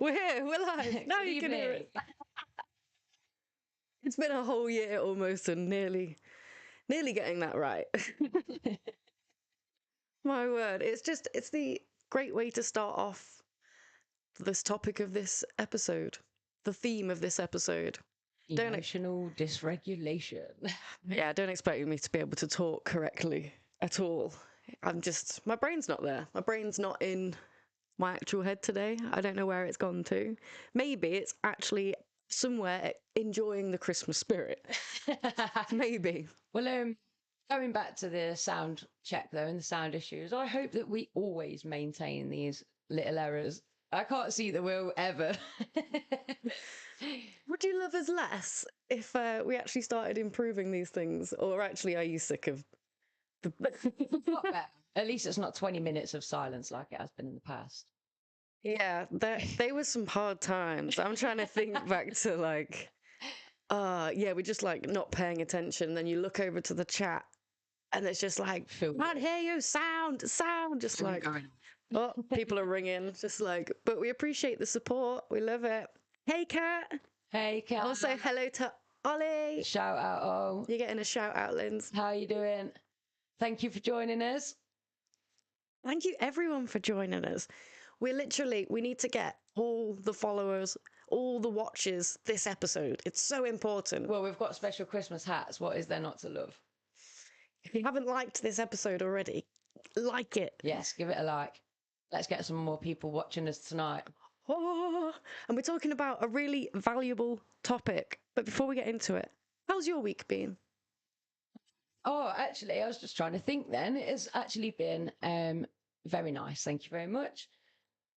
We're here, we're live. Now you can hear it. It's been a whole year almost, and nearly getting that right. My word, it's the great way to start off this topic of this episode, the theme of this episode. Emotional dysregulation. Yeah, don't expect me to be able to talk correctly at all. My brain's not there. My brain's not in my actual head today. I don't know where it's gone to. Maybe it's actually somewhere enjoying the Christmas spirit. Maybe. Well, going back to the sound check though and the sound issues, I hope that we always maintain these little errors. I can't see that we'll ever. Would you love us less if we actually started improving these things? Or actually, are you sick of the... Not better. At least it's not 20 minutes of silence like it has been in the past. Yeah, they were some hard times. I'm trying to think back to we're just like not paying attention. Then you look over to the chat and it's just like, can't hear you, sound, just like, oh, people are ringing, just like, but we appreciate the support. We love it. Hey, Kat. Hey, Kat. Also, hello to Ollie. Shout out, oh. You're getting a shout out, Linz. How are you doing? Thank you for joining us. Thank you, everyone, for joining us. We need to get all the followers, all the watches this episode. It's so important. Well, we've got special Christmas hats. What is there not to love? If you haven't liked this episode already, like it. Yes, give it a like. Let's get some more people watching us tonight. Oh, and we're talking about a really valuable topic. But before we get into it, how's your week been? Oh, actually, I was just trying to think then. It has actually been very nice. Thank you very much.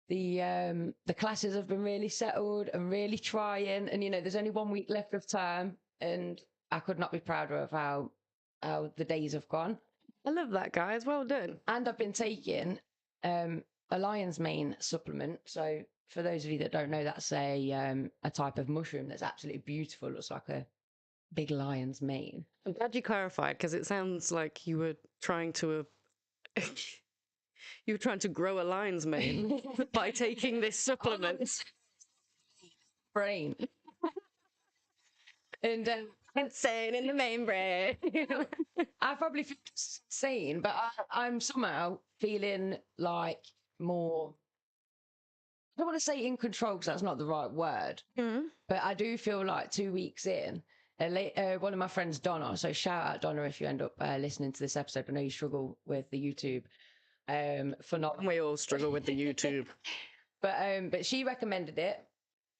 The classes have been really settled and really trying. And, there's only 1 week left of term. And I could not be prouder of how the days have gone. I love that, guys. Well done. And I've been taking a lion's mane supplement. So for those of you that don't know, that's a type of mushroom that's absolutely beautiful. Looks like a big lion's mane. I'm glad you clarified, because it sounds like you were trying to grow a lion's mane by taking this supplement. Brain. And insane in the main brain. I probably feel insane, but I'm somehow feeling like more, I don't want to say in control because that's not the right word, but I do feel like 2 weeks in, one of my friends, Donna, so shout out Donna if you end up listening to this episode. I know you struggle with the YouTube. We all struggle with the YouTube. But she recommended it.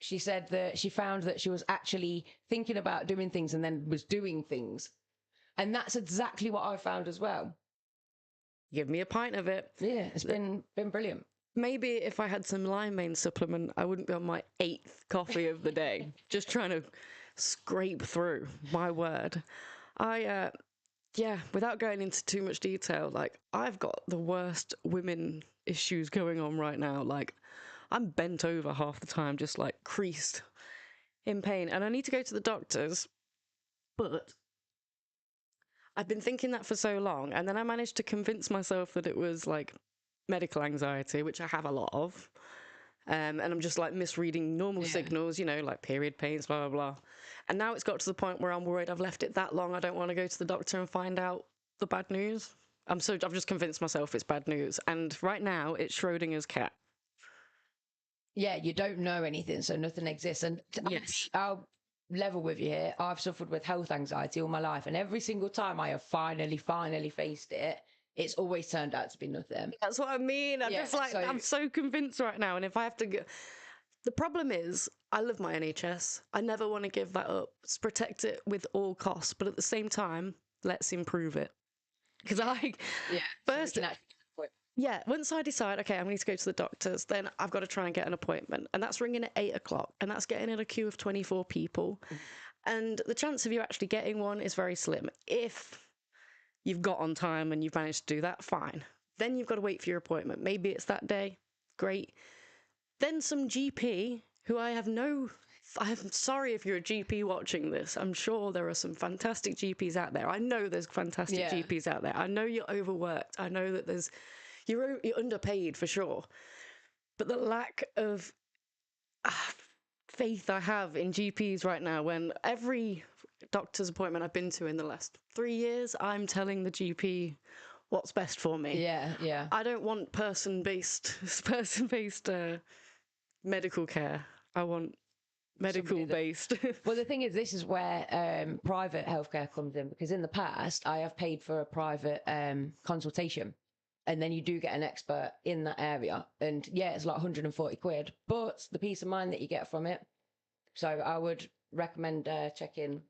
She said that she found that she was actually thinking about doing things and then was doing things. And that's exactly what I found as well. Give me a pint of it. Yeah, it's been brilliant. Maybe if I had some lion's mane supplement, I wouldn't be on my 8th coffee of the day, just trying to scrape through. My word. Without going into too much detail, I've got the worst women issues going on right now. I'm bent over half the time, just creased in pain, and I need to go to the doctors, but I've been thinking that for so long, and then I managed to convince myself that it was medical anxiety, which I have a lot of, and I'm just misreading normal signals, period pains, blah, blah, blah. And now it's got to the point where I'm worried I've left it that long. I don't want to go to the doctor and find out the bad news. I've just convinced myself it's bad news. And right now it's Schrodinger's cat. Yeah, you don't know anything, so nothing exists. And yes, I'll level with you here. I've suffered with health anxiety all my life. And every single time I have finally faced it, it's always turned out to be nothing. That's what I mean. I'm so convinced right now. And if I have to go... The problem is, I love my NHS. I never want to give that up. Let's protect it with all costs. But at the same time, let's improve it. Because once I decide, okay, I'm going to go to the doctors, then I've got to try and get an appointment. And that's ringing at 8 o'clock. And that's getting in a queue of 24 people. And the chance of you actually getting one is very slim. If you've got on time and you've managed to do that, fine. Then you've got to wait for your appointment. Maybe it's that day. Great. Then some GP who I'm sorry if you're a GP watching this. I'm sure there are some fantastic GPs out there. I know there's fantastic GPs out there. I know you're overworked. I know that you're underpaid for sure. But the lack of faith I have in GPs right now, when every doctor's appointment I've been to in the last 3 years, I'm telling the GP what's best for me. Yeah. I don't want person-based medical care. I want medical-based. Well, the thing is, this is where private healthcare comes in, because in the past, I have paid for a private consultation, and then you do get an expert in that area. And yeah, it's like 140 quid, but the peace of mind that you get from it. So I would recommend checking.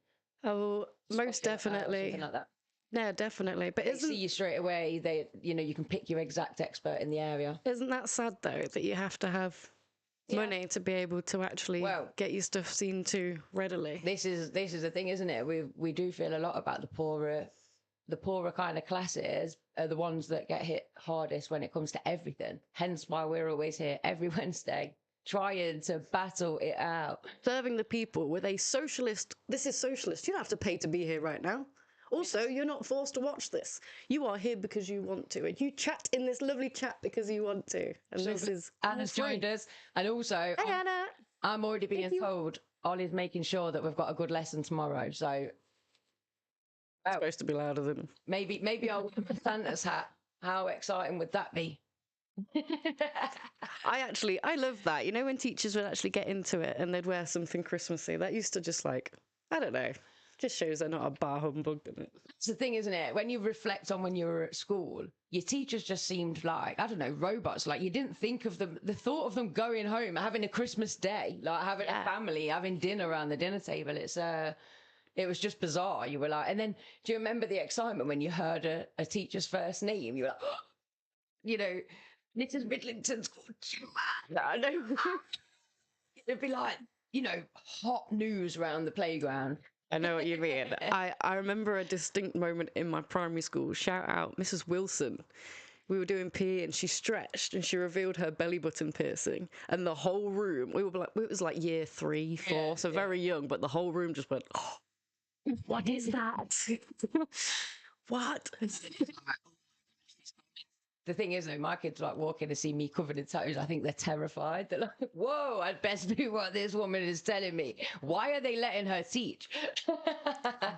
Oh, most definitely. Something like that. Yeah, definitely. But they see you straight away. You can pick your exact expert in the area. Isn't that sad though, that you have to have money to be able to actually get your stuff seen to readily? This is the thing, isn't it? We do feel a lot about the poorer kind of classes are the ones that get hit hardest when it comes to everything. Hence why we're always here every Wednesday, trying to battle it out. Serving the people with a socialist. This is socialist. You don't have to pay to be here right now. Also, you're not forced to watch this. You are here because you want to, and you chat in this lovely chat because you want to. And so this is Anna's joined us, and also hey, Anna. I'm already being told Ollie's making sure that we've got a good lesson tomorrow. So it's supposed to be louder than maybe I'll wear Santa's hat. How exciting would that be? I love that. You know, when teachers would actually get into it and they'd wear something Christmassy, that used to just I don't know. Just shows they're not a bar humbug, doesn't it? It's the thing, isn't it? When you reflect on when you were at school, your teachers just seemed like, I don't know, robots. Like, you didn't think of them, the thought of them going home, having a Christmas day, like having a family, having dinner around the dinner table. It was just bizarre. You were like, and then do you remember the excitement when you heard a teacher's first name? You were like, oh, you know, Mrs. Middleton's called Joanne. I know. It'd be like, hot news around the playground. I know what you mean. I remember a distinct moment in my primary school. Shout out Mrs. Wilson. We were doing PE and she stretched and she revealed her belly button piercing, and the whole room, it was like year 3, 4, so very young, but the whole room just went, oh, what is that? What? The thing is, though, my kids walk in to see me covered in tattoos. I think they're terrified. They're like, whoa, I'd best do what this woman is telling me. Why are they letting her teach?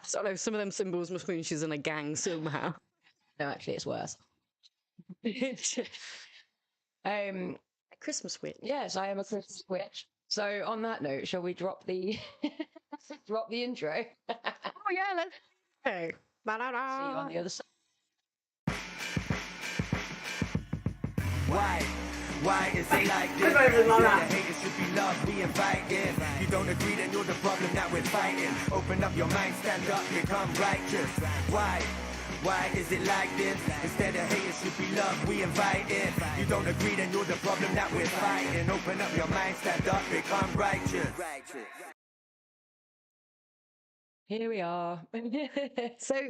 So no, some of them symbols must mean she's in a gang somehow. No, actually, it's worse. Christmas witch. Yes, I am a Christmas witch. So on that note, shall we drop the intro? Oh yeah, let's. Hey. See you on the other side. Why is it like this? The haters should be loved, we invited. You don't agree, then you're the problem that we're fighting. Open up your mind, stand up, become righteous. Why is it like this? Instead of haters should be loved, we invited. You don't agree, then you're the problem that we're fighting. Open up your mind, stand up, become righteous. Here we are. So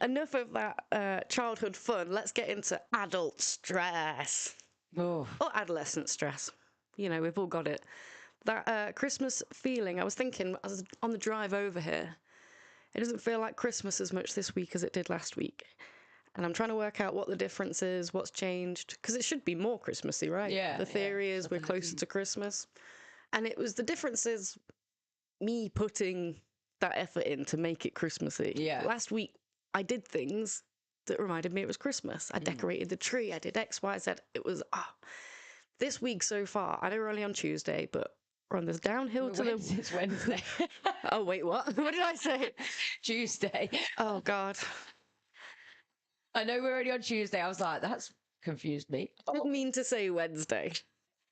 enough of that childhood fun. Let's get into adult stress. Oh. Or adolescent stress. We've all got it. That Christmas feeling, I was thinking as on the drive over here, it doesn't feel like Christmas as much this week as it did last week. And I'm trying to work out what the difference is, what's changed. Because it should be more Christmassy, right? Yeah. The theory is we're closer to Christmas. And it was the difference is me putting that effort in to make it Christmassy. Yeah. Last week, I did things that reminded me it was Christmas. I decorated the tree. I did X, Y, Z. It was, this week so far, I know we're only on Tuesday, but we're on this downhill to It's Wednesday. Oh, wait, what? What did I say? Tuesday. Oh, God. I know we're already on Tuesday. I was like, that's confused me. I didn't mean to say Wednesday.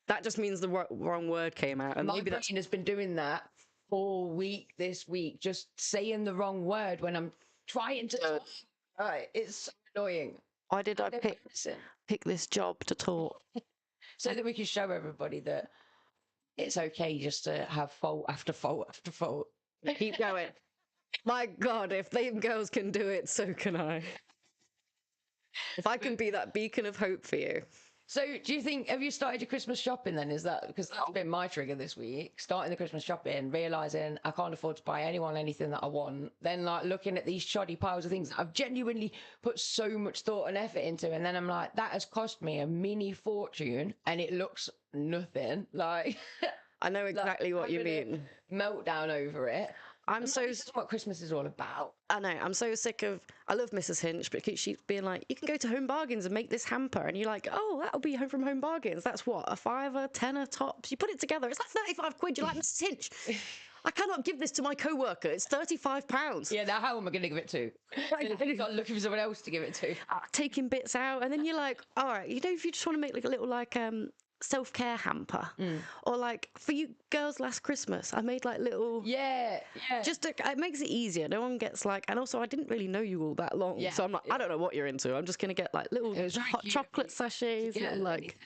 That just means the wrong word came out. And My maybe brain has been doing that all week this week, just saying the wrong word when I'm trying to talk. Right, it's so annoying. Why did I pick this job to talk? So that we can show everybody that it's okay just to have fault after fault after fault. Keep going. My God, if them girls can do it, so can I. If I can be that beacon of hope for you. So do you think, have you started your Christmas shopping then? Is that, because that's been my trigger this week, starting the Christmas shopping, realising I can't afford to buy anyone anything that I want, then looking at these shoddy piles of things that I've genuinely put so much thought and effort into, and then I'm like, that has cost me a mini fortune and it looks nothing. I know exactly what you having mean. a meltdown over it. This is what Christmas is all about. I know, I'm so sick of, I love Mrs. Hinch, but she's being like, you can go to Home Bargains and make this hamper. And you're like, oh, that'll be home from Home Bargains. That's what, a £5, £10 tops. You put it together, it's like 35 quid. You're like, Mrs. Hinch, I cannot give this to my co-worker. It's £35. Yeah, now how am I going to give it to? I've got to look for someone else to give it to. Taking bits out. And then you're like, all right, if you just want to make like a little self-care hamper, or like for you girls last Christmas I made like little just it makes it easier. No one gets like, and also I didn't really know you all that long, so I'm like, I don't know what you're into. I'm just gonna get like little hot chocolate sachets, like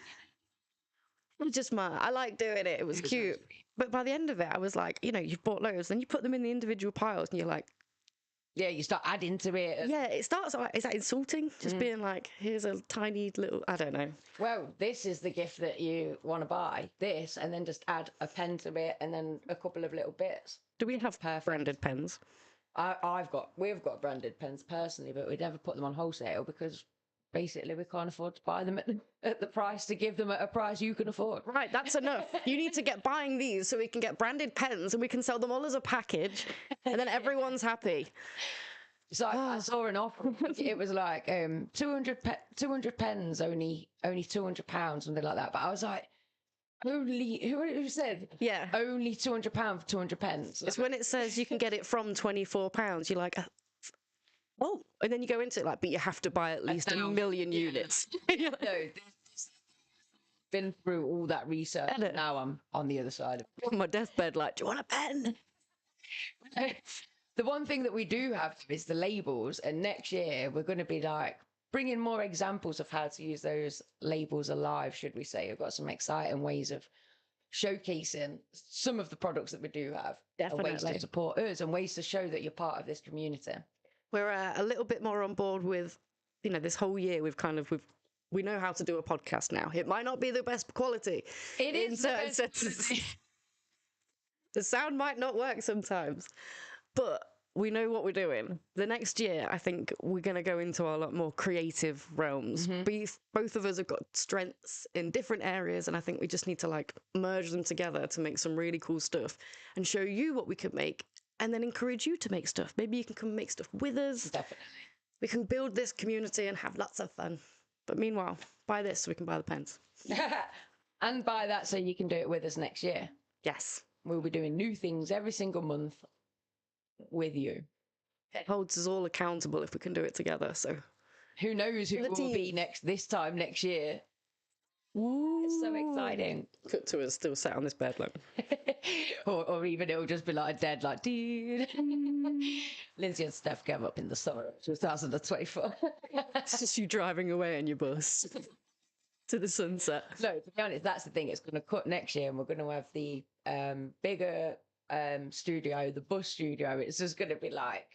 just I like doing it. It was cute, but by the end of it I was like, you've bought loads, then you put them in the individual piles and you're like, you start adding to it. Yeah, it starts like, is that insulting? Just being like, here's a tiny little, I don't know. Well, this is the gift that you want to buy, this, and then just add a pen to it and then a couple of little bits. Do we have branded pens? We've got branded pens personally, but we never put them on wholesale because basically we can't afford to buy them at the price to give them at a price you can afford. Right, that's enough. You need to get buying these so we can get branded pens and we can sell them all as a package, and then everyone's happy. So I saw an offer. It was like 200 pens, only £200, something like that. But I was like, who said? Yeah, only £200 for 200 pens. It's when it says you can get it from £24. You're like, oh, and then you go into it like, but you have to buy at least 1 million units. No, been through all that research. Now I'm on the other side. On my deathbed, like, do you want a pen? The one thing that we do have is the labels, and next year we're going to be like bringing more examples of how to use those labels alive, should we say. We've got some exciting ways of showcasing some of the products that we do have. Definitely. And ways to support us and ways to show that you're part of this community. We're a little bit more on board with, this whole year we know how to do a podcast now. It might not be the best quality. It is certain senses. The sound might not work sometimes, but we know what we're doing. The next year, I think we're going to go into a lot more creative realms. Both of us have got strengths in different areas, and I think we just need to like merge them together to make some really cool stuff and show you what we could make, and then encourage you to make stuff. Maybe you can come make stuff with us. Definitely. We can build this community and have lots of fun. But meanwhile, buy this so we can buy the pens. And buy that so you can do it with us next year. Yes. We'll be doing new things every single month with you. It holds us all accountable if we can do it together. So who knows who will be this time next year. Ooh. It's so exciting. Cut to us still sat on this bed like or even it'll just be like dead, like dude. Lindsay and Steph came up in the summer of 2024. It's just you driving away in your bus to the sunset. No, to be honest, that's the thing. It's going to cut next year, and we're going to have the bigger studio, the bus studio. It's just going to be like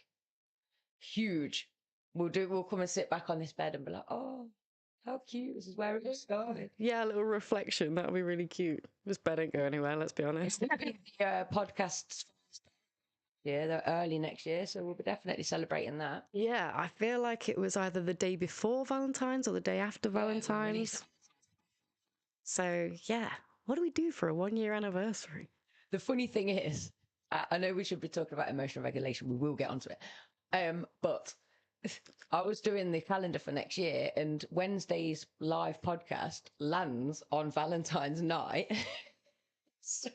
huge. We'll come and sit back on this bed and be like, oh, how cute. This is where it started. Yeah, a little reflection. That'll be really cute. This bed ain't go anywhere, let's be honest. It's going to be the podcasts. Yeah, they're early next year, so we'll be definitely celebrating that. Yeah, I feel like it was either the day before Valentine's or the day after Valentine's. So, yeah, what do we do for a 1-year anniversary? The funny thing is, I know we should be talking about emotional regulation. We will get onto it. But I was doing the calendar for next year, and Wednesday's live podcast lands on Valentine's night. So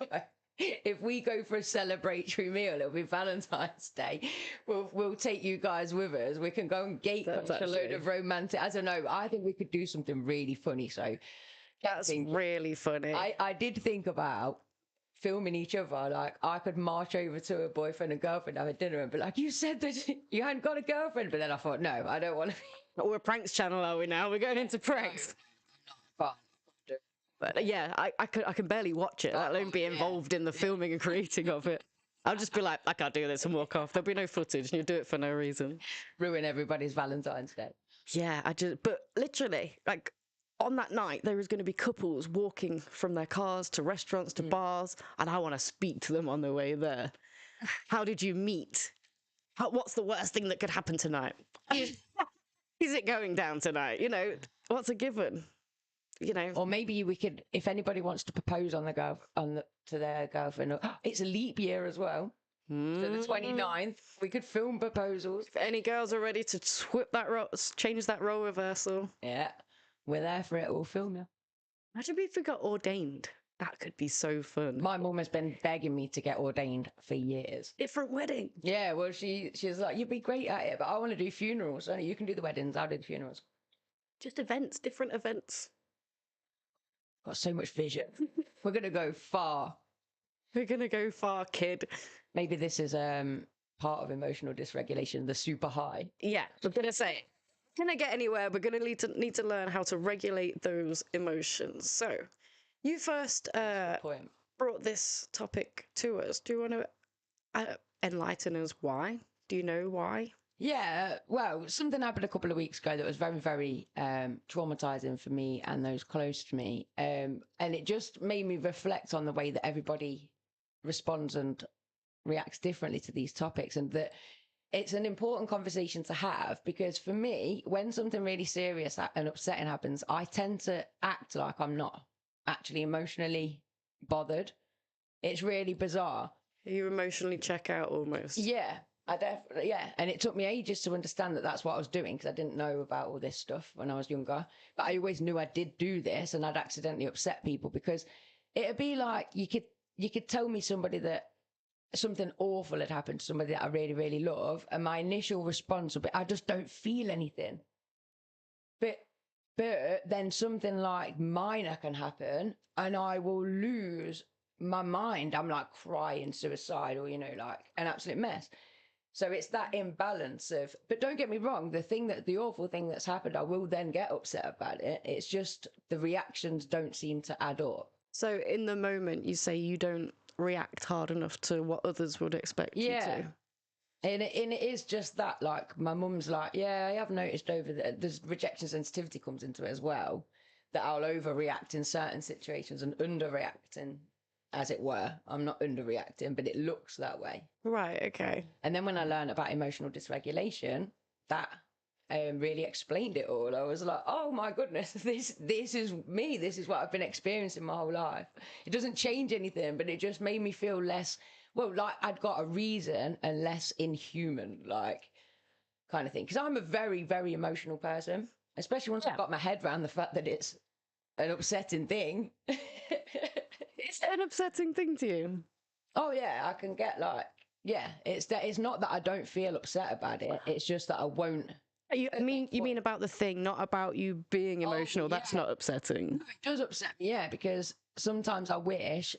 if we go for a celebratory meal, it'll be Valentine's Day. We'll take you guys with us. We can go and gate a load of romantic. I don't know. I think we could do something really funny. So that's really funny. I did think about filming each other. Like, I could march over to a boyfriend and girlfriend, have a dinner, and be like, you said that you hadn't got a girlfriend. But then I thought, no, I don't want to be. We're a pranks channel, are we now? We're going into pranks. No, but yeah, I can barely watch it, let alone be involved in the filming and creating of it. I'll just be like, I can't do this and walk off. There'll be no footage, and you'll do it for no reason. Ruin everybody's Valentine's Day. Yeah, but literally, like, on that night, there was going to be couples walking from their cars to restaurants to bars, and I want to speak to them on the way there. How did you meet? What's the worst thing that could happen tonight? Is it going down tonight? What's a given? you know. Or maybe we could, if anybody wants to propose on to their girlfriend, it's a leap year as well. So the 29th, we could film proposals. If any girls are ready to change that role reversal. Yeah, we're there for it. We'll film you. Imagine if we got ordained. That could be so fun. My mum has been begging me to get ordained for years. Different wedding. Yeah, well, she was like, you'd be great at it, but I want to do funerals. So you can do the weddings, I'll do the funerals. Just events, different events. Got so much vision. We're going to go far. We're going to go far, kid. Maybe this is part of emotional dysregulation, the super high. Yeah, we're going to say, can I get anywhere? We're going to need to learn how to regulate those emotions. So, you first brought this topic to us. Do you want to enlighten us why? Do you know why? Yeah, well, something happened a couple of weeks ago that was very, very traumatizing for me and those close to me. And it just made me reflect on the way that everybody responds and reacts differently to these topics, and that it's an important conversation to have, because for me, when something really serious and upsetting happens, I tend to act like I'm not actually emotionally bothered. It's really bizarre. You emotionally check out almost. Yeah, I definitely, yeah. And it took me ages to understand that that's what I was doing, because I didn't know about all this stuff when I was younger. But I always knew I did do this, and I'd accidentally upset people, because it'd be like you could tell me that something awful had happened to somebody that I really, really love, and my initial response would be, I just don't feel anything. But then something like minor can happen, and I will lose my mind. I'm like crying, suicidal, like an absolute mess. So it's that imbalance of, but don't get me wrong, the awful thing that's happened, I will then get upset about it. It's just the reactions don't seem to add up. So in the moment, you say you don't react hard enough to what others would expect you to. And it is just that, like, my mum's like, yeah, I have noticed there's rejection sensitivity comes into it as well, that I'll overreact in certain situations and underreacting, as it were. I'm not underreacting, but it looks that way. Right, okay. And then when I learned about emotional dysregulation, that really explained it all. I was like, oh my goodness, this is me. This is what I've been experiencing my whole life. It doesn't change anything, but it just made me feel less, like I'd got a reason and less inhuman, like, kind of thing. Because I'm a very, very emotional person, especially once I've got my head around the fact that it's an upsetting thing. It's an upsetting thing to you? Oh yeah, I can get like, yeah, it's not that I don't feel upset about it. It's just that I won't. You mean about the thing, not about you being emotional. Yeah. That's not upsetting. No, it does upset me, yeah, because sometimes I wish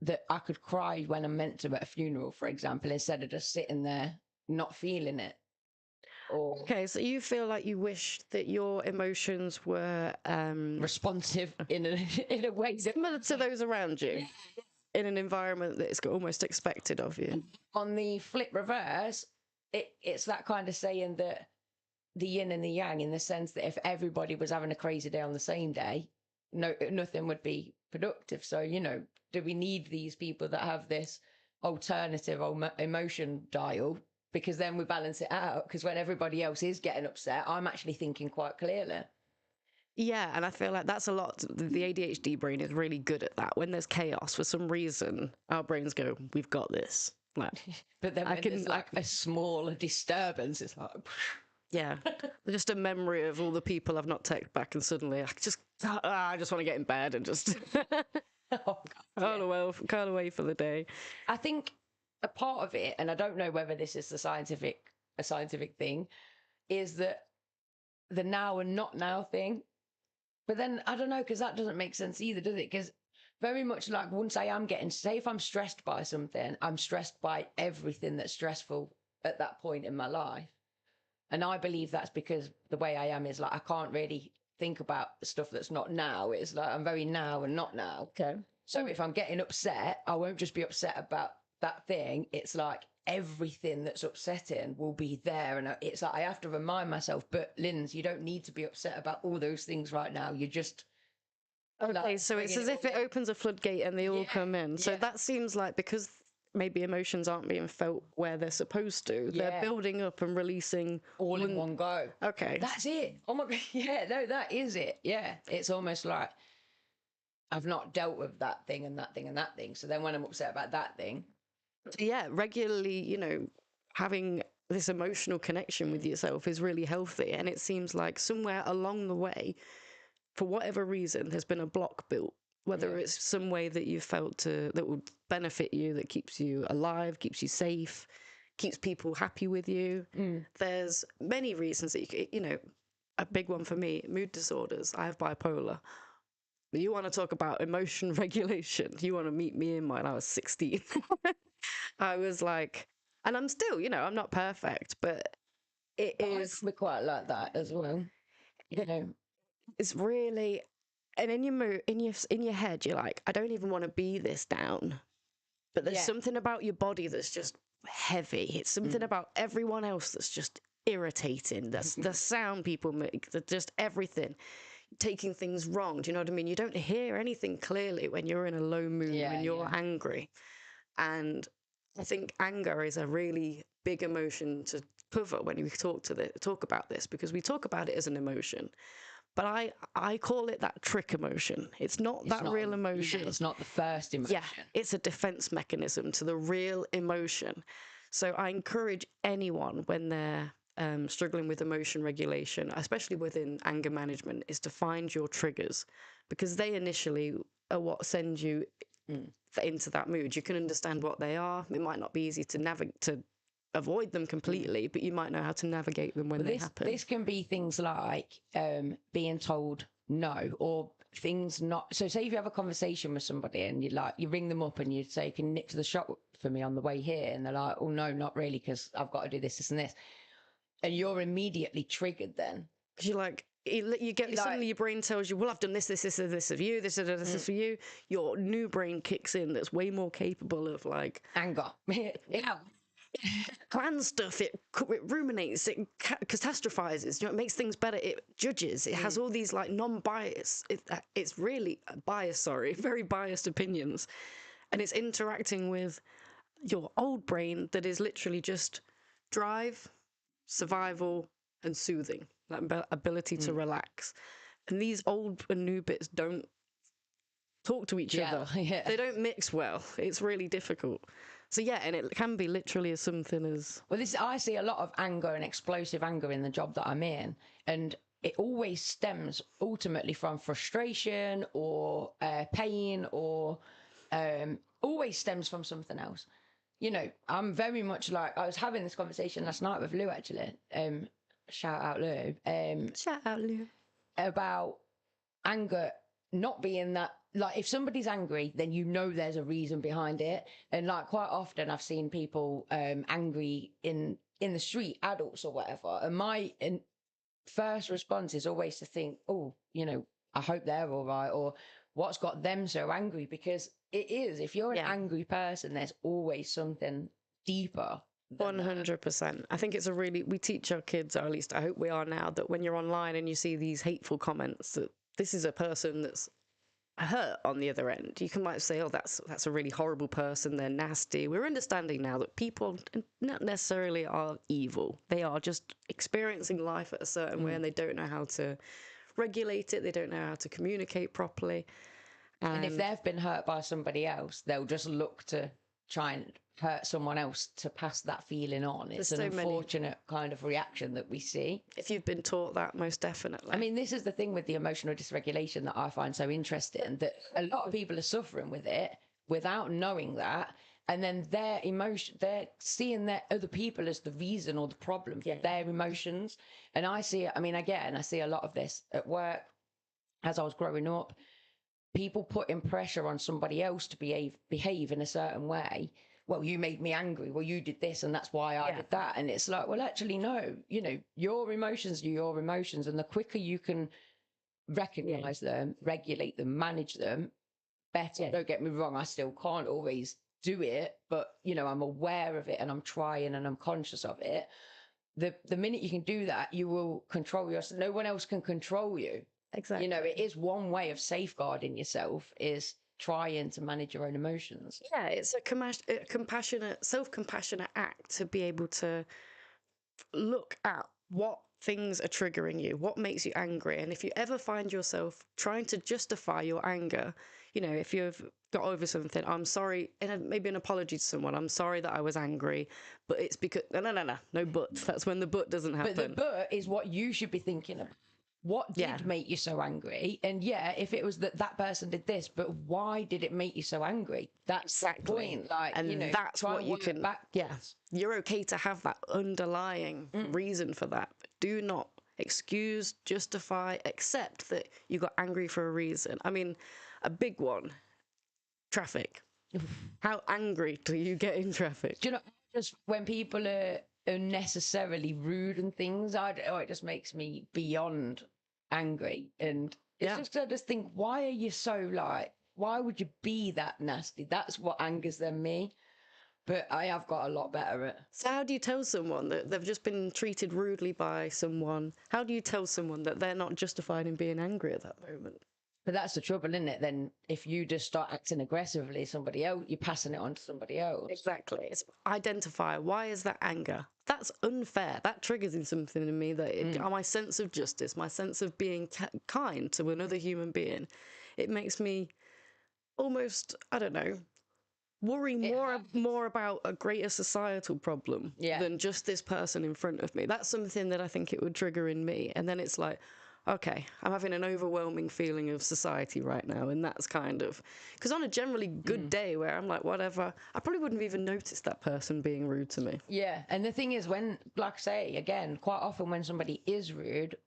that I could cry when I'm meant to at a funeral, for example, instead of just sitting there not feeling it. Okay, so you feel like you wish that your emotions were responsive in a way similar to those around you, in an environment that is almost expected of you. On the flip reverse, it's that kind of saying that the yin and the yang, in the sense that if everybody was having a crazy day on the same day, nothing would be productive. So, do we need these people that have this alternative emotion dial? Because then we balance it out. Because when everybody else is getting upset, I'm actually thinking quite clearly. Yeah, and I feel like that's a lot. The ADHD brain is really good at that. When there's chaos, for some reason, our brains go, "We've got this." Like, but then when there's like a small disturbance, it's like, yeah, just a memory of all the people I've not texted back, and suddenly I just want to get in bed and just curl away for the day. I think a part of it, and I don't know whether this is a scientific thing, is that the now and not now thing. But then I don't know, because that doesn't make sense either, does it? Because very much like once I am say if I'm stressed by something, I'm stressed by everything that's stressful at that point in my life. And I believe that's because the way I am is like, I can't really think about stuff that's not now. It's like, I'm very now and not now. Okay. So if I'm getting upset, I won't just be upset about that thing. It's like everything that's upsetting will be there. And it's like, I have to remind myself, but Linz, you don't need to be upset about all those things right now. You just... Okay, so it's as if it opens a floodgate and they all come in. So that seems like, because maybe emotions aren't being felt where they're supposed to. Yeah. They're building up and releasing all in one go. Okay. That's it. Oh my God. Yeah, no, that is it. Yeah. It's almost like I've not dealt with that thing and that thing and that thing. So then when I'm upset about that thing. Yeah, regularly, you know, having this emotional connection with yourself is really healthy. And it seems like somewhere along the way, for whatever reason, there's been a block built, whether it's some way that you felt that would benefit you, that keeps you alive, keeps you safe, keeps people happy with you. There's many reasons that you know, a big one for me, mood disorders. I have bipolar. You want to talk about emotion regulation? You want to meet me in mine? I was 16. I was like, and I'm still, you know, I'm not perfect, but it is. We're quite like that as well. You know, It's really, and in your head, you're like, I don't even want to be this down, but there's something about your body that's just heavy. It's something about everyone else that's just irritating. That's the sound people make, just everything. Taking things wrong. Do you know what I mean? You don't hear anything clearly when you're in a low mood, when you're angry. And I think anger is a really big emotion to cover when we talk about this, because we talk about it as an emotion. But I call it that trick emotion. It's not real emotion. It's not the first emotion. Yeah, it's a defense mechanism to the real emotion. So I encourage anyone when they're struggling with emotion regulation, especially within anger management, is to find your triggers, because they initially are what send you into that mood. You can understand what they are. It might not be easy to avoid them completely, but you might know how to navigate them when they happen. This can be things like being told no, or things not. So say if you have a conversation with somebody and you ring them up and you say, can you nip to the shop for me on the way here? And they're like, oh no, not really, because I've got to do this and this. And you're immediately triggered then. Because you're like, you get suddenly your brain tells you, well, I've done this of you, this is for you. Your new brain kicks in that's way more capable of like anger. Yeah. Plan stuff. It ruminates. It catastrophizes. You know, it makes things better. It judges. It has all these like non-bias. It's really biased. Sorry, very biased opinions, and it's interacting with your old brain that is literally just drive, survival, and soothing, that ability to relax. And these old and new bits don't talk to each other. Yeah. They don't mix well. It's really difficult. So yeah, and it can be literally as something as... Well, I see a lot of anger and explosive anger in the job that I'm in, and it always stems ultimately from frustration or pain, or always stems from something else. You know, I'm very much like, I was having this conversation last night with Lou, actually. Shout out Lou. Shout out Lou. About anger not being that, like, if somebody's angry, then you know there's a reason behind it. And like quite often I've seen people angry in the street, adults or whatever. And my first response is always to think, oh, you know, I hope they're all right, or what's got them so angry? Because it is, if you're an angry person, there's always something deeper. 100%. I think it's we teach our kids, or at least I hope we are now, that when you're online and you see these hateful comments, that this is a person that's hurt on the other end. You might say, oh, that's a really horrible person, they're nasty. We're understanding now that people not necessarily are evil. They are just experiencing life at a certain way, and they don't know how to regulate it. They don't know how to communicate properly. And if they've been hurt by somebody else, they'll just look to try and hurt someone else to pass that feeling on. It's an unfortunate kind of reaction that we see. If you've been taught that, most definitely. I mean, this is the thing with the emotional dysregulation that I find so interesting, that a lot of people are suffering with it without knowing that. And then their emotion, they're seeing their other people as the reason or the problem for their emotions. And I see it, I mean, again, I see a lot of this at work as I was growing up. People putting pressure on somebody else to behave in a certain way. Well, you made me angry. Well, you did this, and that's why I did that. And it's like, well, actually, no. You know, your emotions are your emotions, and the quicker you can recognize them, regulate them, manage them, better. Yeah. Don't get me wrong, I still can't always do it, but you know, I'm aware of it, and I'm trying, and I'm conscious of it. The minute you can do that, you will control yourself. No one else can control you. Exactly. You know, it is one way of safeguarding yourself, is trying to manage your own emotions. Yeah, it's a compassionate, self-compassionate act to be able to look at what things are triggering you, what makes you angry. And if you ever find yourself trying to justify your anger, you know, if you've got over something, I'm sorry, and maybe an apology to someone, I'm sorry that I was angry, but it's because, no but. That's when the but doesn't happen. But the but is what you should be thinking of. What did make you so angry? And yeah, if it was that person did this, but why did it make you so angry? That's exactly the point. Like, and you know, that's what you can. Backwards. You're okay to have that underlying reason for that. But do not excuse, justify, accept that you got angry for a reason. I mean, a big one: traffic. How angry do you get in traffic? Do you know, just when people are unnecessarily rude and things, it just makes me beyond angry. And it's just, I just think, why are you so like, why would you be that nasty? That's what angers them me. But I have got a lot better at. So how do you tell someone that they've just been treated rudely by someone? How do you tell someone that they're not justified in being angry at that moment? But that's the trouble, isn't it? Then if you just start acting aggressively, somebody else, you're passing it on to somebody else. Exactly. It's identify, why is that anger? That's unfair. That triggers in something in me that my sense of justice, my sense of being kind to another human being, it makes me almost, I don't know, worry more about a greater societal problem than just this person in front of me. That's something that I think it would trigger in me. And then it's like, okay, I'm having an overwhelming feeling of society right now. And that's kind of, because on a generally good day where I'm like, whatever, I probably wouldn't have even noticed that person being rude to me. Yeah. And the thing is, when, like I say, again, quite often when somebody is rude,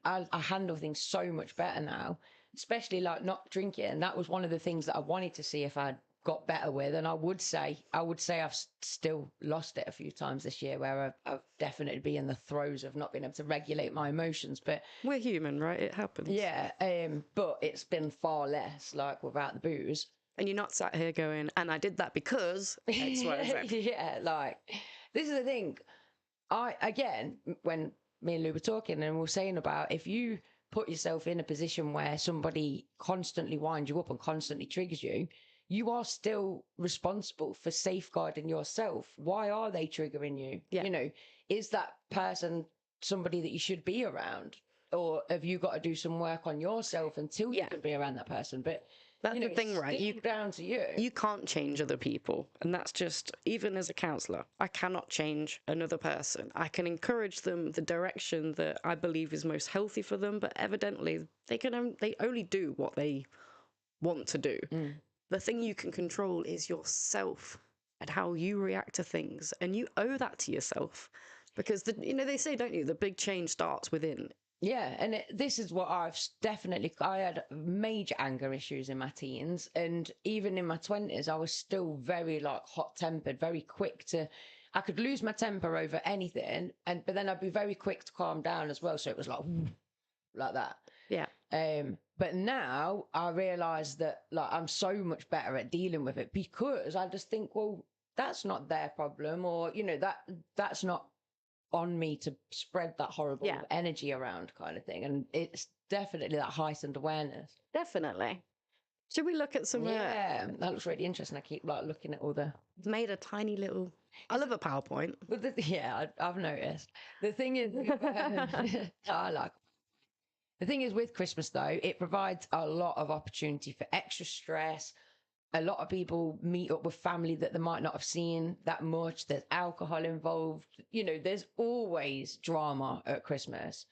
I handle things so much better now, especially like not drinking. And that was one of the things that I wanted to see if I'd got better with. And I would say I've still lost it a few times this year, where I've definitely been in the throes of not being able to regulate my emotions. But we're human, right? It happens. Yeah. But it's been far less, like, without the booze. And you're not sat here going, and I did that because X, Y, and Z. Yeah, like, this is the thing. When me and Lou were talking and we were saying about, if you put yourself in a position where somebody constantly winds you up and constantly triggers you, you are still responsible for safeguarding yourself. Why are they triggering you? Yeah. You know, is that person somebody that you should be around? Or have you got to do some work on yourself until you can be around that person? But that's the thing, right? You down to you. You can't change other people. And that's just, even as a counsellor, I cannot change another person. I can encourage them the direction that I believe is most healthy for them, but evidently they only do what they want to do. The thing you can control is yourself and how you react to things. And you owe that to yourself. Because, they say, don't you, the big change starts within. Yeah, and this is what I had major anger issues in my teens. And even in my 20s, I was still very, like, hot-tempered, very quick to... I could lose my temper over anything, but then I'd be very quick to calm down as well. So it was like that. Yeah. But now I realise that, like, I'm so much better at dealing with it, because I just think, well, that's not their problem, or, that's not on me to spread that horrible energy around, kind of thing. And it's definitely that heightened awareness. Definitely. Should we look at some... Yeah, that looks really interesting. I keep, like, looking at all the... I've made a tiny little... I love a PowerPoint. I've noticed. The thing is... I like... The thing is, with Christmas, though, it provides a lot of opportunity for extra stress. A lot of people meet up with family that they might not have seen that much. There's alcohol involved. There's always drama at Christmas.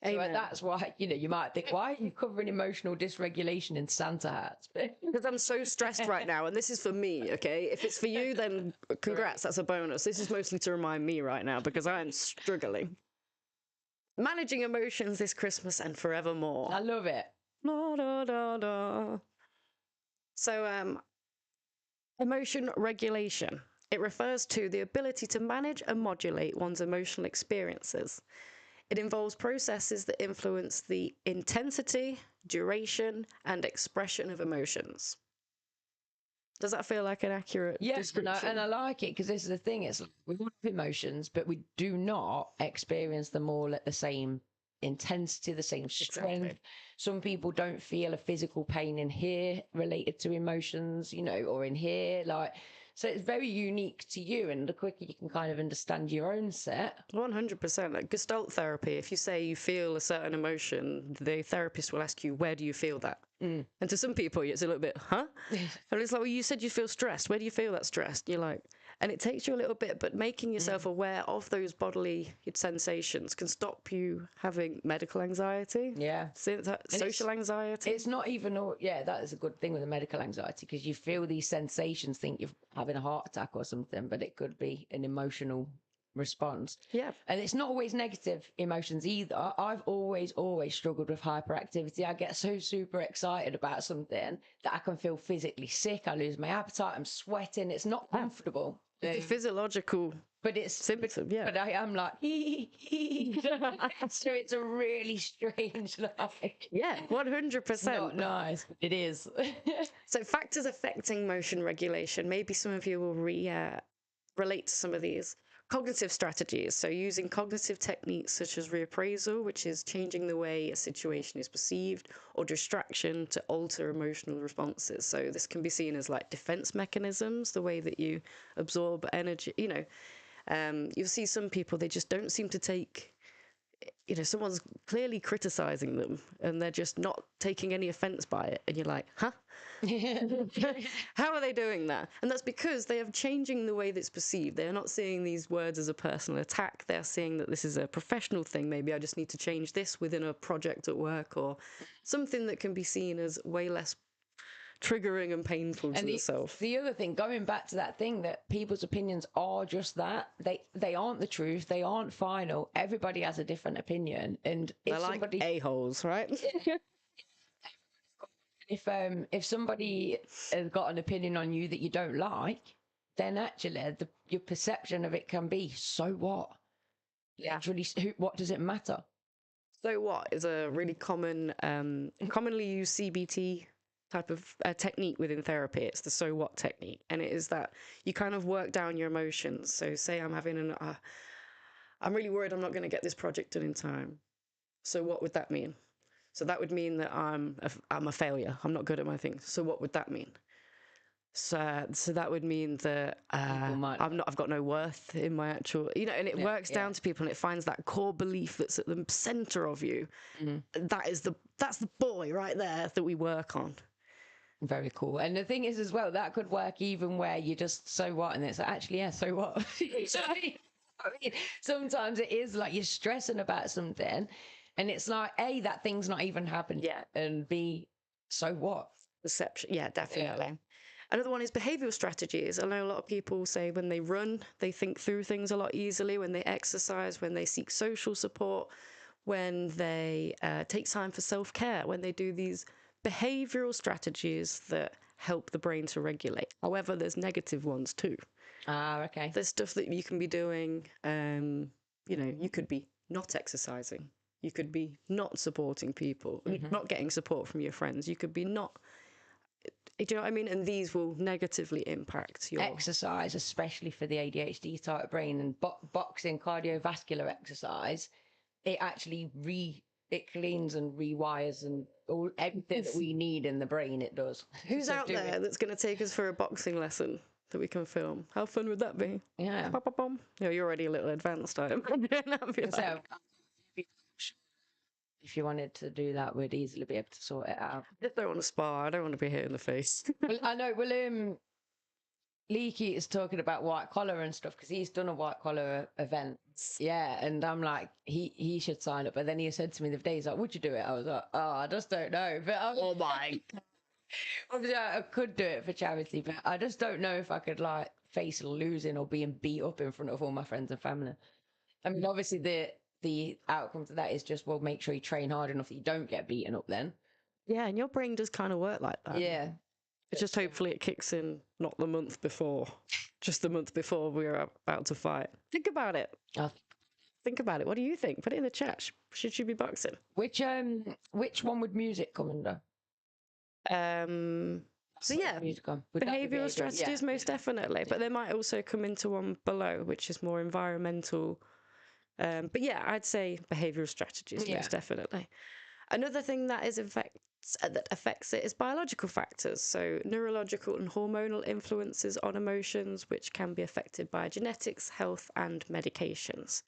So that's why, you might think, why are you covering emotional dysregulation in Santa hats? Because I'm so stressed right now, and this is for me, okay? If it's for you, then congrats, that's a bonus. This is mostly to remind me right now, because I am struggling. Managing emotions this Christmas and forevermore. I love it. Da, da, da, da. So, emotion regulation. It refers to the ability to manage and modulate one's emotional experiences. It involves processes that influence the intensity, duration, and expression of emotions. Does that feel like an accurate description? And I like it, because this is the thing. It's, we all have emotions, but we do not experience them all at the same intensity, the same strength. Exactly. Some people don't feel a physical pain in here related to emotions, you know, or in here, like, so it's very unique to you. And the quicker you can kind of understand your own set. 100%. Like Gestalt therapy, if you say you feel a certain emotion, the therapist will ask you, where do you feel that? And to some people, it's a little bit, huh? And it's like, well, you said you feel stressed. Where do you feel that stressed? You're like, and it takes you a little bit, but making yourself aware of those bodily sensations can stop you having medical anxiety. Yeah. Social anxiety. It's not even all, yeah, that is a good thing with the medical anxiety, because you feel these sensations, think you're having a heart attack or something, but it could be an emotional response. Yeah. And it's not always negative emotions either. I've always struggled with hyperactivity. I get so super excited about something that I can feel physically sick. I lose my appetite. I'm sweating. It's not comfortable. It's a physiological but it's symptom, yeah. But I am like, so it's a really strange life. Yeah, 100%. Not nice, but it is. So factors affecting motion regulation. Maybe some of you will relate to some of these. Cognitive strategies. So using cognitive techniques such as reappraisal, which is changing the way a situation is perceived, or distraction to alter emotional responses. So this can be seen as like defense mechanisms, the way that you absorb energy. You know, you'll see some people, they just don't seem to take, you know, someone's clearly criticizing them and they're just not taking any offense by it. And you're like, huh? How are they doing that? And that's because they are changing the way that's perceived. They're not seeing these words as a personal attack. They're seeing that this is a professional thing. Maybe I just need to change this within a project at work, or something that can be seen as way less triggering and painful to themselves. The other thing, going back to that thing, that people's opinions are just that. They aren't the truth. They aren't final. Everybody has a different opinion. And if They're like a-holes, right? If somebody has got an opinion on you that you don't like, then actually your perception of it can be, so what? Yeah. Literally, what does it matter? So what is a really common, commonly used CBT type of technique within therapy. It's the so what technique. And it is that you kind of work down your emotions. So say I'm having I'm really worried I'm not going to get this project done in time. So what would that mean? So that would mean that I'm a failure. I'm not good at my things. So what would that mean? So that would mean that I've got no worth in my actual, you know, and it works down to people, and it finds that core belief that's at the center of you. Mm-hmm. That's the boy right there that we work on. Very cool. And the thing is as well, that could work even where you just, so what? And it's like, actually, yeah, so what? I mean, sometimes it is like you're stressing about something and it's like, A, that thing's not even happened yet, and B, so what? Perception. Yeah, definitely. Yeah. Another one is behavioral strategies. I know a lot of people say when they run, they think through things a lot easily. When they exercise, when they seek social support, when they take time for self-care, when they do these behavioral strategies that help the brain to regulate. However, there's negative ones too. Okay. There's stuff that you can be doing. You know, you could be not exercising. You could be not supporting people, not getting support from your friends. You could be not. Do you know what I mean? And these will negatively impact your exercise, especially for the ADHD type brain, and boxing, cardiovascular exercise. It actually it cleans and rewires and everything that we need in the brain. It does. Who's out there that's going to take us for a boxing lesson that we can film? How fun would that be? Yeah. You know, you're already a little advanced, I am. If you wanted to do that, we'd easily be able to sort it out. I just don't want to spar. I don't want to be hit in the face. Well, I know. Well, Leaky is talking about white collar and stuff because he's done a white collar event. Yeah, and I'm like, he should sign up. But then he said to me the other day, he's like, would you do it? I was like, oh, I just don't know. But oh my. Obviously, I could do it for charity, but I just don't know if I could like face losing or being beat up in front of all my friends and family. I mean, obviously the outcome to that is just, well, make sure you train hard enough that you don't get beaten up then. Yeah, and your brain does kind of work like that. Yeah. It's just hopefully it kicks in not the month before, just the month before we're about to fight. Think about it. Think about it. What do you think? Put it in the chat. Should you be boxing? Which one would music come under? So yeah, behavioural strategies, most definitely. But there might also come into one below, which is more environmental But yeah, I'd say behavioral strategies, most definitely. Another thing that affects it is biological factors. So neurological and hormonal influences on emotions, which can be affected by genetics, health, and medications.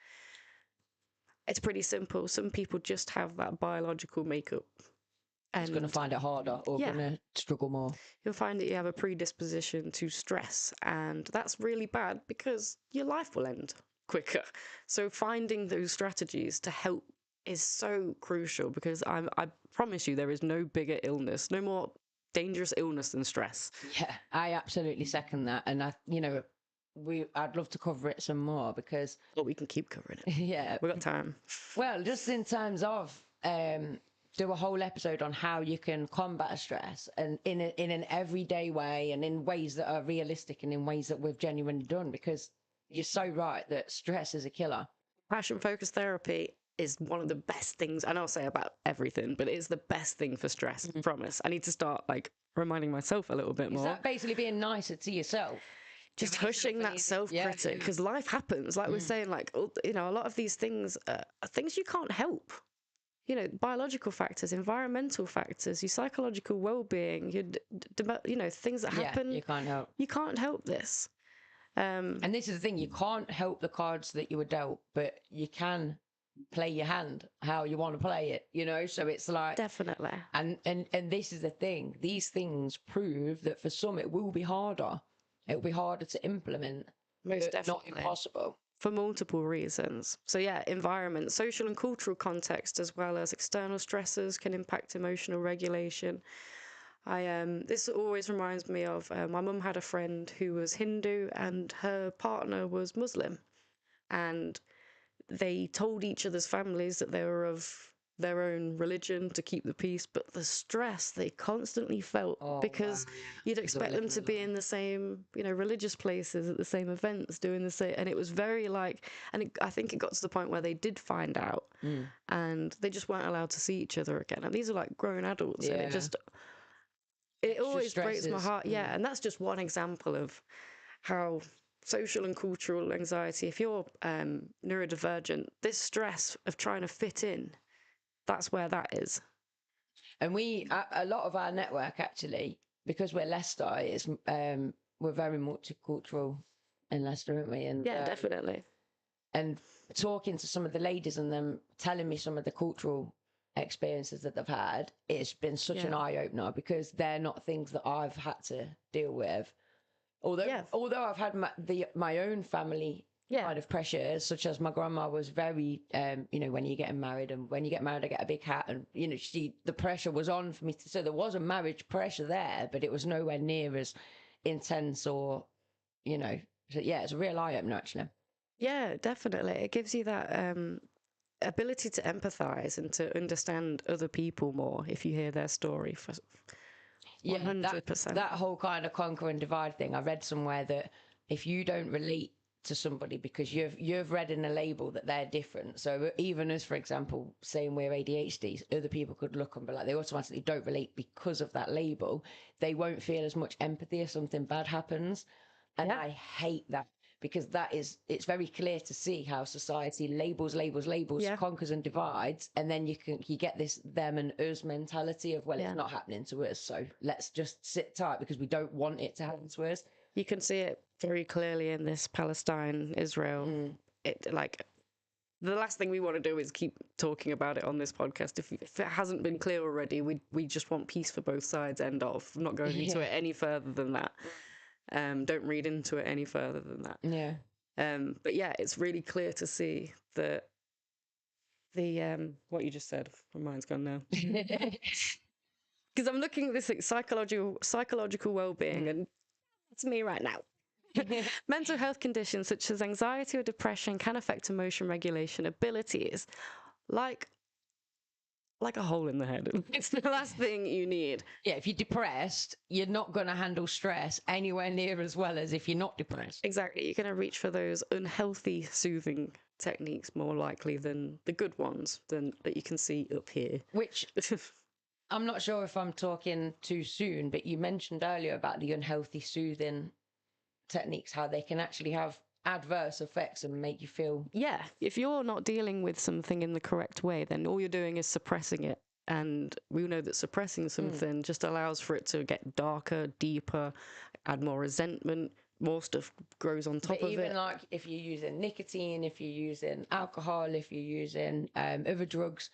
It's pretty simple. Some people just have that biological makeup. It's going to find it harder or going to struggle more. You'll find that you have a predisposition to stress, and that's really bad because your life will end quicker. So finding those strategies to help is so crucial, because I promise you there is no bigger illness, no more dangerous illness than stress. Yeah, I absolutely second that. And I'd love to cover it some more because... Well, we can keep covering it. Yeah. We've got time. Well, just in terms of... do a whole episode on how you can combat stress, and in an everyday way, and in ways that are realistic, and in ways that we've genuinely done, because you're so right that stress is a killer. Passion focused therapy is one of the best things, and I'll say about everything, but it's the best thing for stress. I promise. I need to start reminding myself a little bit more. Is that basically being nicer to yourself? Just hushing that self-critic, because life happens. Like we're saying, a lot of these things are things you can't help. Biological factors, environmental factors, your psychological well-being, things that happen. You can't help. You can't help this. And this is the thing, you can't help the cards that you were dealt, but you can play your hand how you want to play it, so it's like... Definitely. And this is the thing, these things prove that for some it will be harder. It will be harder to implement. Most definitely. Not impossible. For multiple reasons. So yeah, environment, social and cultural context, as well as external stressors can impact emotional regulation. This always reminds me of my mum had a friend who was Hindu and her partner was Muslim, and they told each other's families that they were of their own religion to keep the peace, but the stress they constantly felt, because you'd expect them to be in the same, religious places at the same events, doing the same, and it was very I think it got to the point where they did find out, and they just weren't allowed to see each other again. And these are grown adults, and it always breaks my heart. Yeah, and that's just one example of how social and cultural anxiety, if you're neurodivergent, this stress of trying to fit in, that's where that is. And a lot of our network, actually, because we're Leicester, is we're very multicultural in Leicester, aren't we? And yeah, definitely. And talking to some of the ladies and them telling me some of the cultural experiences that they've had, it's been such an eye-opener, because they're not things that I've had to deal with. Although I've had my own family kind of pressures, such as my grandma was very, when you're getting married, and when you get married, I get a big hat, and the pressure was on for me. So there was a marriage pressure there, but it was nowhere near as intense or, So yeah, it's a real eye opener, actually. Yeah, definitely. It gives you that ability to empathize and to understand other people more if you hear their story. 100%. That whole kind of conquer and divide thing. I read somewhere that if you don't relate to somebody because you've read in a label that they're different, so even as, for example, saying we're ADHD, other people could look and be like, they automatically don't relate because of that label. They won't feel as much empathy if something bad happens, and I hate that, because it's very clear to see how society labels, conquers and divides, and then you get this them and us mentality of, well, it's not happening to us, so let's just sit tight because we don't want it to happen to us. You can see it very clearly in this Palestine-Israel. The last thing we want to do is keep talking about it on this podcast. If it hasn't been clear already, we just want peace for both sides, end of. I'm not going into it any further than that. Don't read into it any further than that. Yeah. But yeah, it's really clear to see that what you just said, my mind's gone now. Because I'm looking at this psychological well-being, and it's me right now. Mental health conditions such as anxiety or depression can affect emotion regulation abilities, like a hole in the head. It's the last thing you need. Yeah, if you're depressed, you're not going to handle stress anywhere near as well as if you're not depressed. Exactly. You're going to reach for those unhealthy soothing techniques more likely than the good ones that you can see up here. Which I'm not sure if I'm talking too soon, but you mentioned earlier about the unhealthy soothing techniques, how they can actually have adverse effects and make you feel. Yeah, if you're not dealing with something in the correct way, then all you're doing is suppressing it. And we know that suppressing something just allows for it to get darker, deeper, add more resentment, more stuff grows on top But of even it. like if you're using nicotine, if you're using alcohol, if you're using other drugs,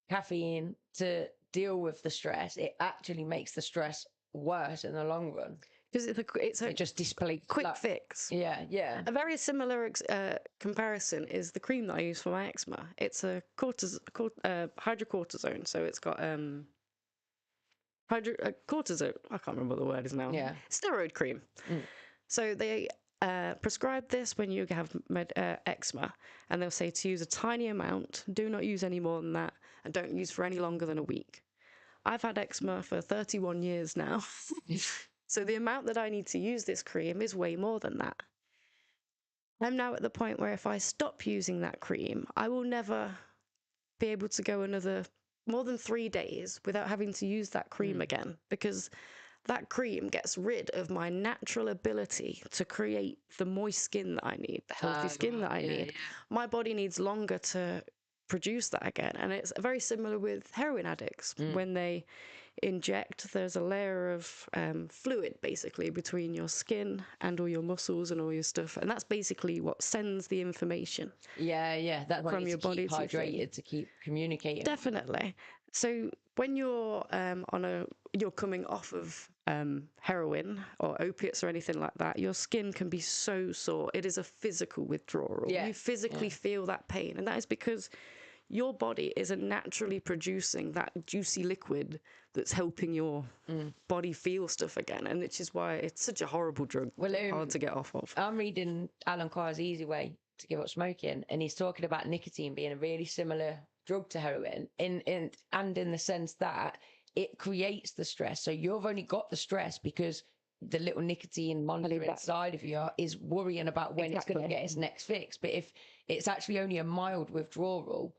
caffeine to deal with the stress, it actually makes the stress worse in the long run. Because it's It just displays quick like, fix. Yeah, yeah. A very similar comparison is the cream that I use for my eczema. It's a hydrocortisone, so it's got cortisone. I can't remember what the word is now. Yeah. Steroid cream. So they prescribe this when you have eczema, and they'll say to use a tiny amount. Do not use any more than that, and don't use for any longer than a week. I've had eczema for 31 years now. So the amount that I need to use this cream is way more than that. I'm now at the point where if I stop using that cream, I will never be able to go another more than 3 days without having to use that cream again, because that cream gets rid of my natural ability to create the moist skin that I need, the healthy skin that I need. Yeah. My body needs longer to produce that again. And it's very similar with heroin addicts. When they inject, there's a layer of fluid basically between your skin and all your muscles and all your stuff, and that's basically what sends the information. Yeah. That's why From you your need to body keep to your thing. hydrated to keep communicating. Definitely. So when you're you're coming off of heroin or opiates or anything like that, your skin can be so sore. It is a physical withdrawal. Yeah. You physically feel that pain, and that is because your body isn't naturally producing that juicy liquid that's helping your body feel stuff again, and which is why it's such a horrible drug, hard to get off of. I'm reading Alan Carr's Easy Way to Give Up Smoking, and he's talking about nicotine being a really similar drug to heroin in the sense that it creates the stress. So you've only got the stress because the little nicotine monitor inside of you is worrying about when it's going to get its next fix. But if it's actually only a mild withdrawal,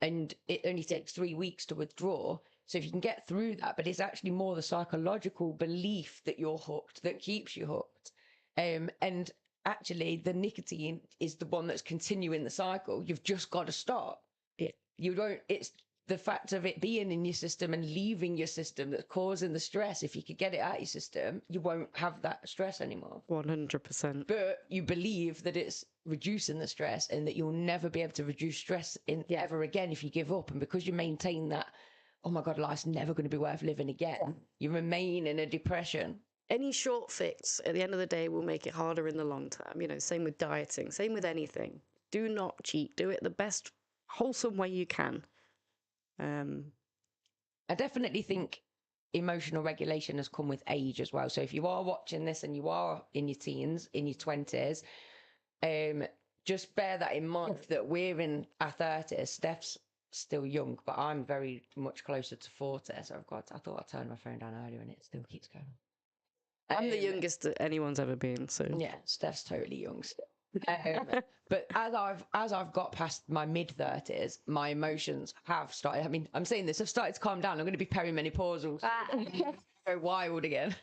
and it only takes 3 weeks to withdraw. So if you can get through that, but it's actually more the psychological belief that you're hooked that keeps you hooked. And actually the nicotine is the one that's continuing the cycle. You've just got to stop. It's the fact of it being in your system and leaving your system that's causing the stress. If you could get it out of your system, you won't have that stress anymore. 100%. But you believe that it's reducing the stress and that you'll never be able to reduce stress ever again if you give up. And because you maintain that, oh my God, life's never going to be worth living again, you remain in a depression. Any short fix at the end of the day will make it harder in the long term. You know, same with dieting, same with anything. Do not cheat. Do it the best wholesome way you can. I definitely think emotional regulation has come with age as well. So if you are watching this and you are in your teens, in your 20s, just bear that in mind that we're in our 30s. Steph's still young, but I'm very much closer to 40. So I thought I turned my phone down earlier and it still keeps going. I'm the youngest that anyone's ever been, so yeah, Steph's totally young still. But as I've got past my mid-30s, my emotions have started. I mean, I'm saying this, I've started to calm down. I'm going to be perimenopausal. Go wild again.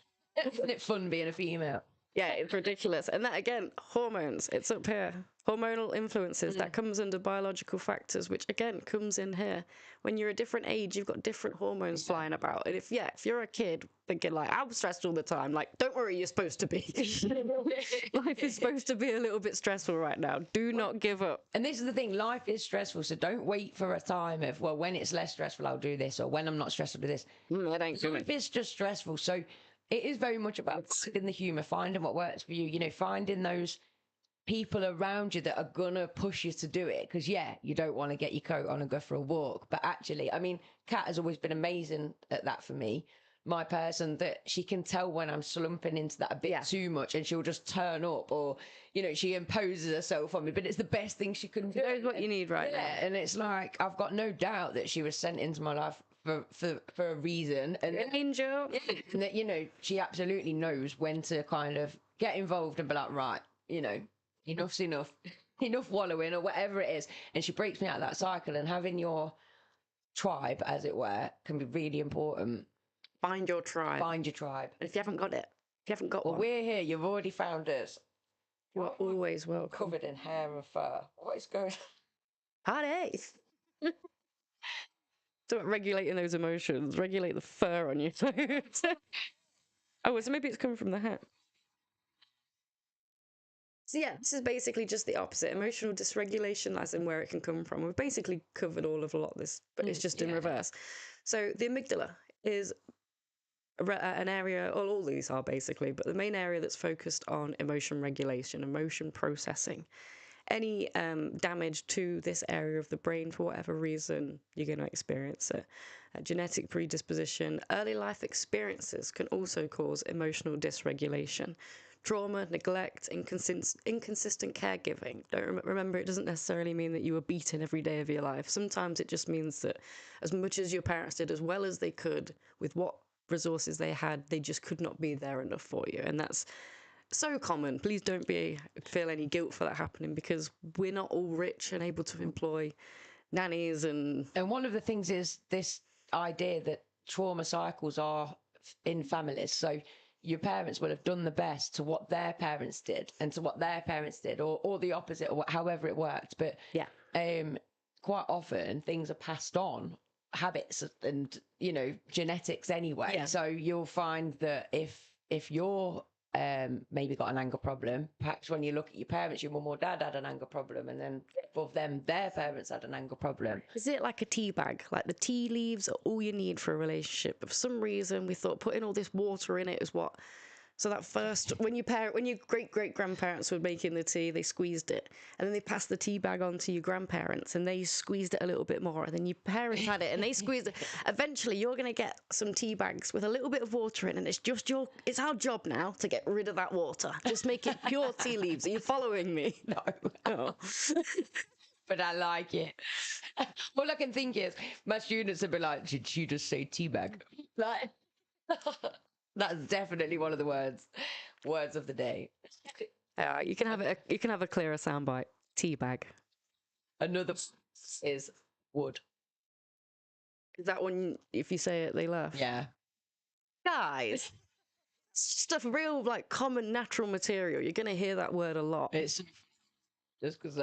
Isn't it fun being a female? Yeah, it's ridiculous. And that, again, hormones, it's up here. Hormonal influences, that comes under biological factors, which, again, comes in here. When you're a different age, you've got different hormones flying about. And if you're a kid thinking, like, I'm stressed all the time, like, don't worry, you're supposed to be. Life is supposed to be a little bit stressful right now. Do not give up. And this is the thing, life is stressful, so don't wait for a time of, well, when it's less stressful, I'll do this, or when I'm not stressed, I'll do this. That ain't doing it. Life is just stressful, so it is very much about finding the humour, finding what works for you, you know, finding those people around you that are gonna push you to do it. Because you don't want to get your coat on and go for a walk, but actually, I mean, Kat has always been amazing at that for me. My person, that she can tell when I'm slumping into that a bit too much, and she'll just turn up, or you know, she imposes herself on me, but it's the best thing she can do. Knows what you need right now. And it's like, I've got no doubt that she was sent into my life for a reason, and An angel. and that, you know, she absolutely knows when to kind of get involved and be like, right, you know, enough's enough, enough wallowing or whatever it is. And she breaks me out of that cycle, and having your tribe, as it were, can be really important. Find your tribe. Find your tribe. And if you haven't got it, if you haven't got Well, one. we're here. You've already found us. You are always welcome. Covered in hair and fur. What is going on? Party. Don't regulating those emotions. Regulate the fur on you. Oh, so maybe it's coming from the hat. So yeah, this is basically just the opposite. Emotional dysregulation, as in where it can come from. We've basically covered all of a lot of this, but it's just in reverse. So the amygdala is an area, all these are basically, but the main area that's focused on emotion regulation, emotion processing. Any damage to this area of the brain, for whatever reason, you're going to experience it. Genetic predisposition, early life experiences can also cause emotional dysregulation. Trauma, neglect, inconsistent caregiving. Don't remember, it doesn't necessarily mean that you were beaten every day of your life. Sometimes it just means that as much as your parents did, as well as they could, with what resources they had, they just could not be there enough for you. And that's so common. Please don't feel any guilt for that happening, because we're not all rich and able to employ nannies. And one of the things is this idea that trauma cycles are in families. So your parents will have done the best to what their parents did and to what their parents did, or the opposite, or however it worked. But yeah, quite often things are passed on, habits and genetics anyway. Yeah. So you'll find that if you're maybe got an anger problem, perhaps when you look at your parents, your mum or dad had an anger problem, and then above them their parents had an anger problem. Is it like a tea bag? Like the tea leaves are all you need for a relationship, but for some reason we thought putting all this water in it is what. So that first, when your great-great-grandparents were making the tea, they squeezed it, and then they passed the tea bag on to your grandparents, and they squeezed it a little bit more, and then your parents had it, and they squeezed it. Eventually, you're going to get some tea bags with a little bit of water in, and it's our job now to get rid of that water. Just make it pure tea leaves. Are you following me? No. Oh. But I like it. All I can think is my students would be like, "Did she just say tea bag?" Like. That's definitely one of the words of the day. You can have a clearer soundbite. Tea bag. Another is wood. Is that one? If you say it, they laugh. Yeah. Guys, it's just a real common natural material. You're gonna hear that word a lot. It's just because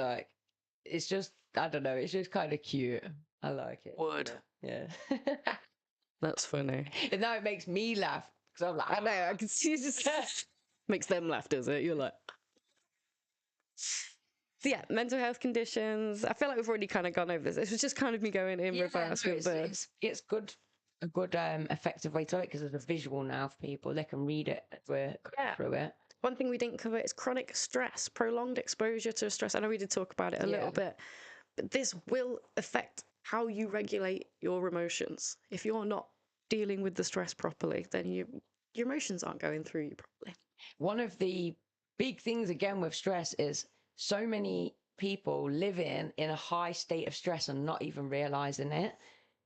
it's just, I don't know. It's just kind of cute. I like it. Wood. Yeah. That's funny. And now it makes me laugh. I'm like, I know, I can see it just makes them laugh, does it? You're like. So yeah, mental health conditions. I feel like we've already kind of gone over this. It was just kind of me going in reverse with the. It's good, a good effective way to it, because there's a visual now for people. They can read it as we're going through it. One thing we didn't cover is chronic stress, prolonged exposure to stress. I know we did talk about it a little bit, but this will affect how you regulate your emotions. If you're not dealing with the stress properly, then your emotions aren't going through you properly. One of the big things again with stress is so many people living in a high state of stress and not even realizing it.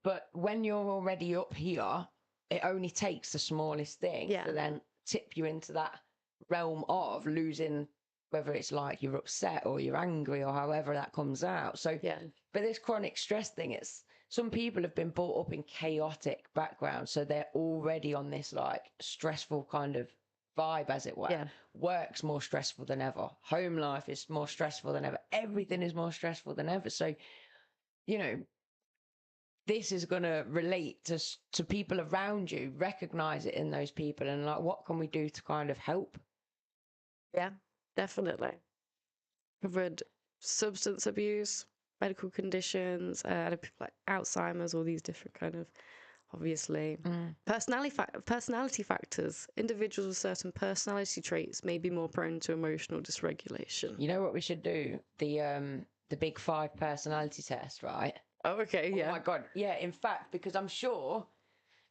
But when you're already up here, it only takes the smallest thing to then tip you into that realm of losing, whether it's like you're upset or you're angry or however that comes out. So but this chronic stress thing, it's some people have been brought up in chaotic backgrounds, so they're already on this stressful kind of vibe, as it were. Yeah. Work's more stressful than ever. Home life is more stressful than ever. Everything is more stressful than ever. So, this is going to relate to people around you, recognize it in those people, and what can we do to kind of help? Yeah, definitely. Covered substance abuse, medical conditions, like Alzheimer's, all these different kind of, obviously. Personality factors. Individuals with certain personality traits may be more prone to emotional dysregulation. You know what we should do? The Big 5 personality test, right? Oh, okay, yeah. Oh my God, yeah. In fact, because I'm sure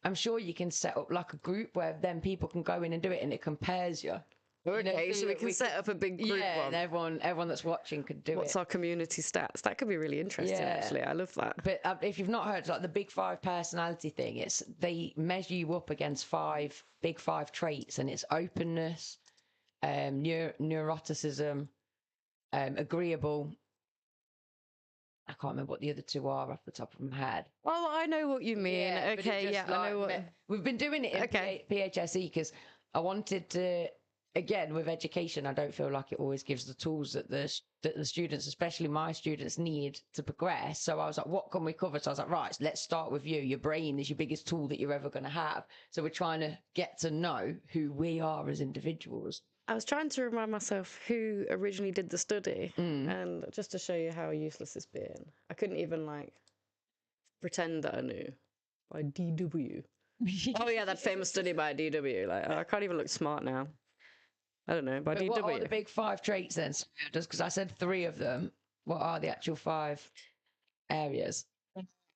you can set up a group where then people can go in and do it, and it compares you. Okay, so we can set up a big group one. And everyone that's watching could do it. What's our community stats? That could be really interesting, actually. I love that. But if you've not heard, the Big 5 personality thing, they measure you up against Big 5 traits, and it's openness, neuroticism, agreeable. I can't remember what the other two are off the top of my head. Oh, I know what you mean. Okay, I know what. We've been doing it in PHSE because I wanted to again, with education, I don't feel like it always gives the tools that the students, especially my students, need to progress. So I was like, what can we cover? So I was like, right, let's start with you. Your brain is your biggest tool that you're ever going to have. So we're trying to get to know who we are as individuals. I was trying to remind myself who originally did the study, and just to show you how useless it's been, I couldn't even like pretend that I knew. By DW. Oh yeah, that famous study by DW. Like, I can't even look smart now. I don't know, by But DW. what are the big 5 traits then? Just because I said 3 of them, what are the actual 5 areas?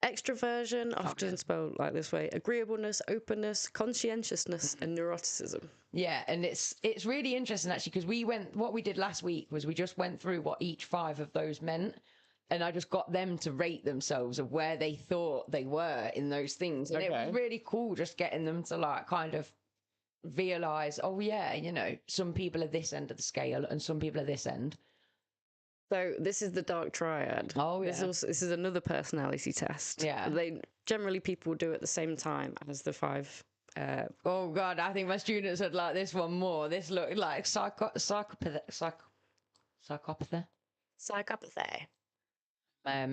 Extroversion, often spelled like this way: agreeableness, openness, conscientiousness, and neuroticism. Yeah, and it's really interesting actually, because what we did last week was we just went through what each 5 of those meant, and I just got them to rate themselves of where they thought they were in those things, and it was really cool just getting them to like kind of realize, oh yeah, you know, some people are this end of the scale and some people are this end. So this is the dark triad. Oh yeah. This is another personality test. Yeah. They generally people do at the same time as the 5. Oh god, I think my students would like this one more. This looked like psychopathy. Psychopathy.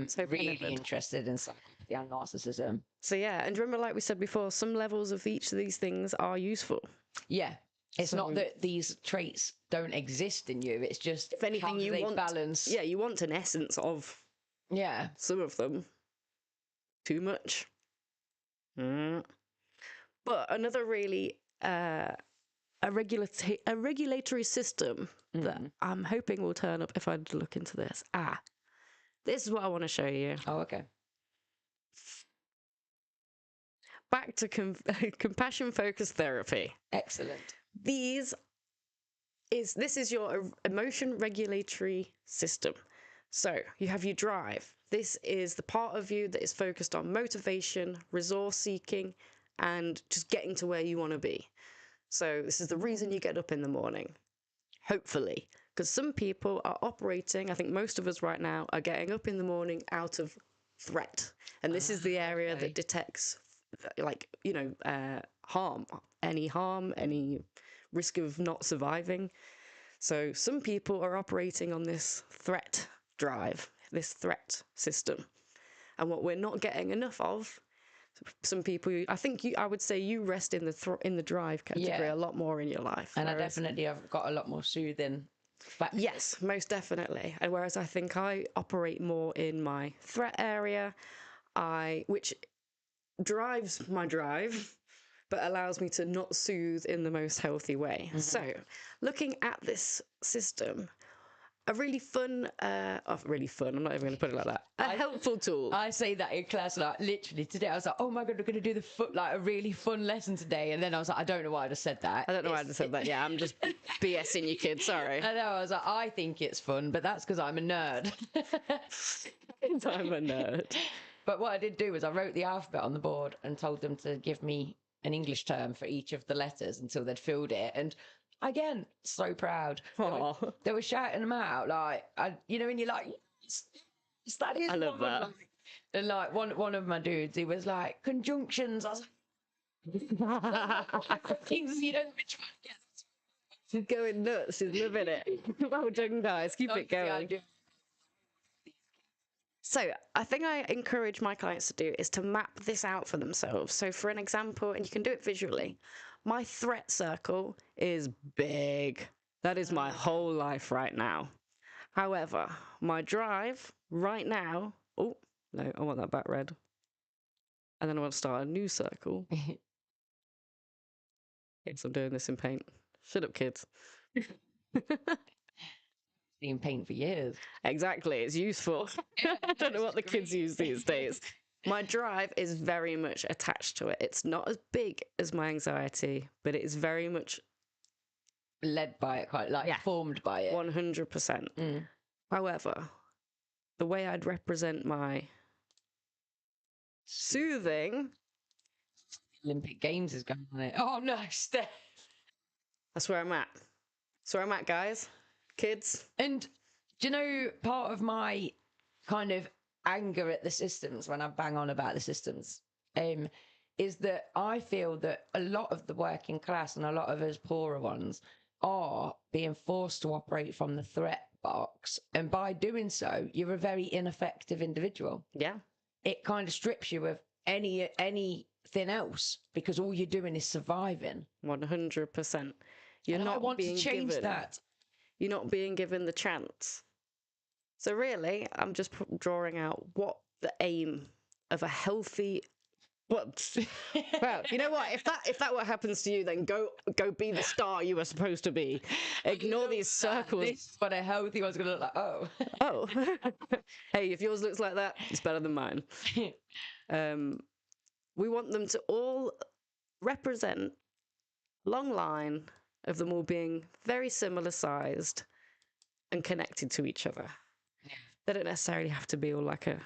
So really interested in psychopathy and narcissism. So yeah, and remember, like we said before, some levels of each of these things are useful. Yeah. It's not that these traits don't exist in you. It's just, if anything, you want balance. Yeah, you want an essence of some of them. Too much. But another really a regulatory system that I'm hoping will turn up if I look into this. This is what I want to show you. Oh, okay. Back to compassion-focused therapy. Excellent. This is your emotion regulatory system. So you have your drive. This is the part of you that is focused on motivation, resource seeking, and just getting to where you want to be. So this is the reason you get up in the morning, hopefully. Because some people are operating, I think most of us right now are getting up in the morning out of threat. And this is the area that detects, like, you know, harm, any risk of not surviving. So some people are operating on this threat drive, this threat system. And what we're not getting enough of, some people, I would say you rest in the drive category a lot more in your life. And I definitely have got a lot more soothing factors. Yes, most definitely. And whereas I think I operate more in my threat area, which drives my drive, but allows me to not soothe in the most healthy way. So looking at this system, a really fun, I'm not even going to put it like that, a helpful tool. I say that in class, like literally today, I was like, oh my God, we're going to do a really fun lesson today. And then I was like, I don't know why I just said that. I don't know why I just said that. Yeah, I'm just BSing you kids, sorry. I know, I was like, I think it's fun, but that's because I'm a nerd. I'm a nerd. But what I did do was I wrote the alphabet on the board and told them to give me an English term for each of the letters until they'd filled it. And again, so proud. They were shouting them out, like, you know, and you're like, yes, that is. I love that. Like, and like one of my dudes, he was like, conjunctions. I was like, things you don't. She's going nuts. She's living it. Well done, guys. Keep it going. So I think I encourage my clients to do is to map this out for themselves. So for an example, and you can do it visually, my threat circle is big. That is my whole life right now. However, my drive right now, oh, no, I want that back red. And then I want to start a new circle. Yes, I'm doing this in paint. Shut up, kids. In paint for years. Exactly, it's useful. I don't know what the kids use these days. My drive is very much attached to it. It's not as big as my anxiety, but it is very much led by it, quite like formed by it. 100%. However, the way I'd represent my soothing, Olympic Games is going on it. Oh no, Steph. That's where I'm at. That's where I'm at, guys. Kids. And do you know, part of my kind of anger at the systems when I bang on about the systems is that I feel that a lot of the working class and a lot of us poorer ones are being forced to operate from the threat box. And by doing so, you're a very ineffective individual. Yeah. It kind of strips you of anything else because all you're doing is surviving. 100%. You're And not I want being to change given that. You're not being given the chance. So really, I'm just drawing out what the aim of a healthy. What? Well, you know what? If that what happens to you, then go be the star you were supposed to be. Ignore these circles. This is what a healthy one's gonna look like. Oh. Oh. Hey, if yours looks like that, it's better than mine. We want them to all represent a long line of them all being very similar sized and connected to each other. Yeah. They don't necessarily have to be all like a...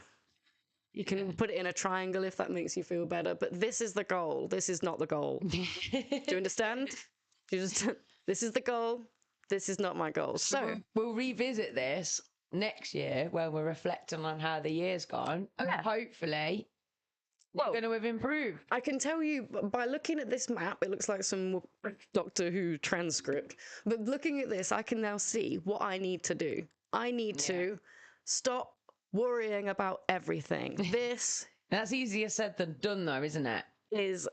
You can put it in a triangle if that makes you feel better, but this is the goal. This is not the goal. Do you understand? This is the goal. This is not my goal. So we'll revisit this next year when we're reflecting on how the year's gone. And hopefully we're going to have improved. I can tell you by looking at this map, it looks like some Doctor Who transcript. But looking at this, I can now see what I need to do. I need to stop worrying about everything. This That's easier said than done, though, isn't it? is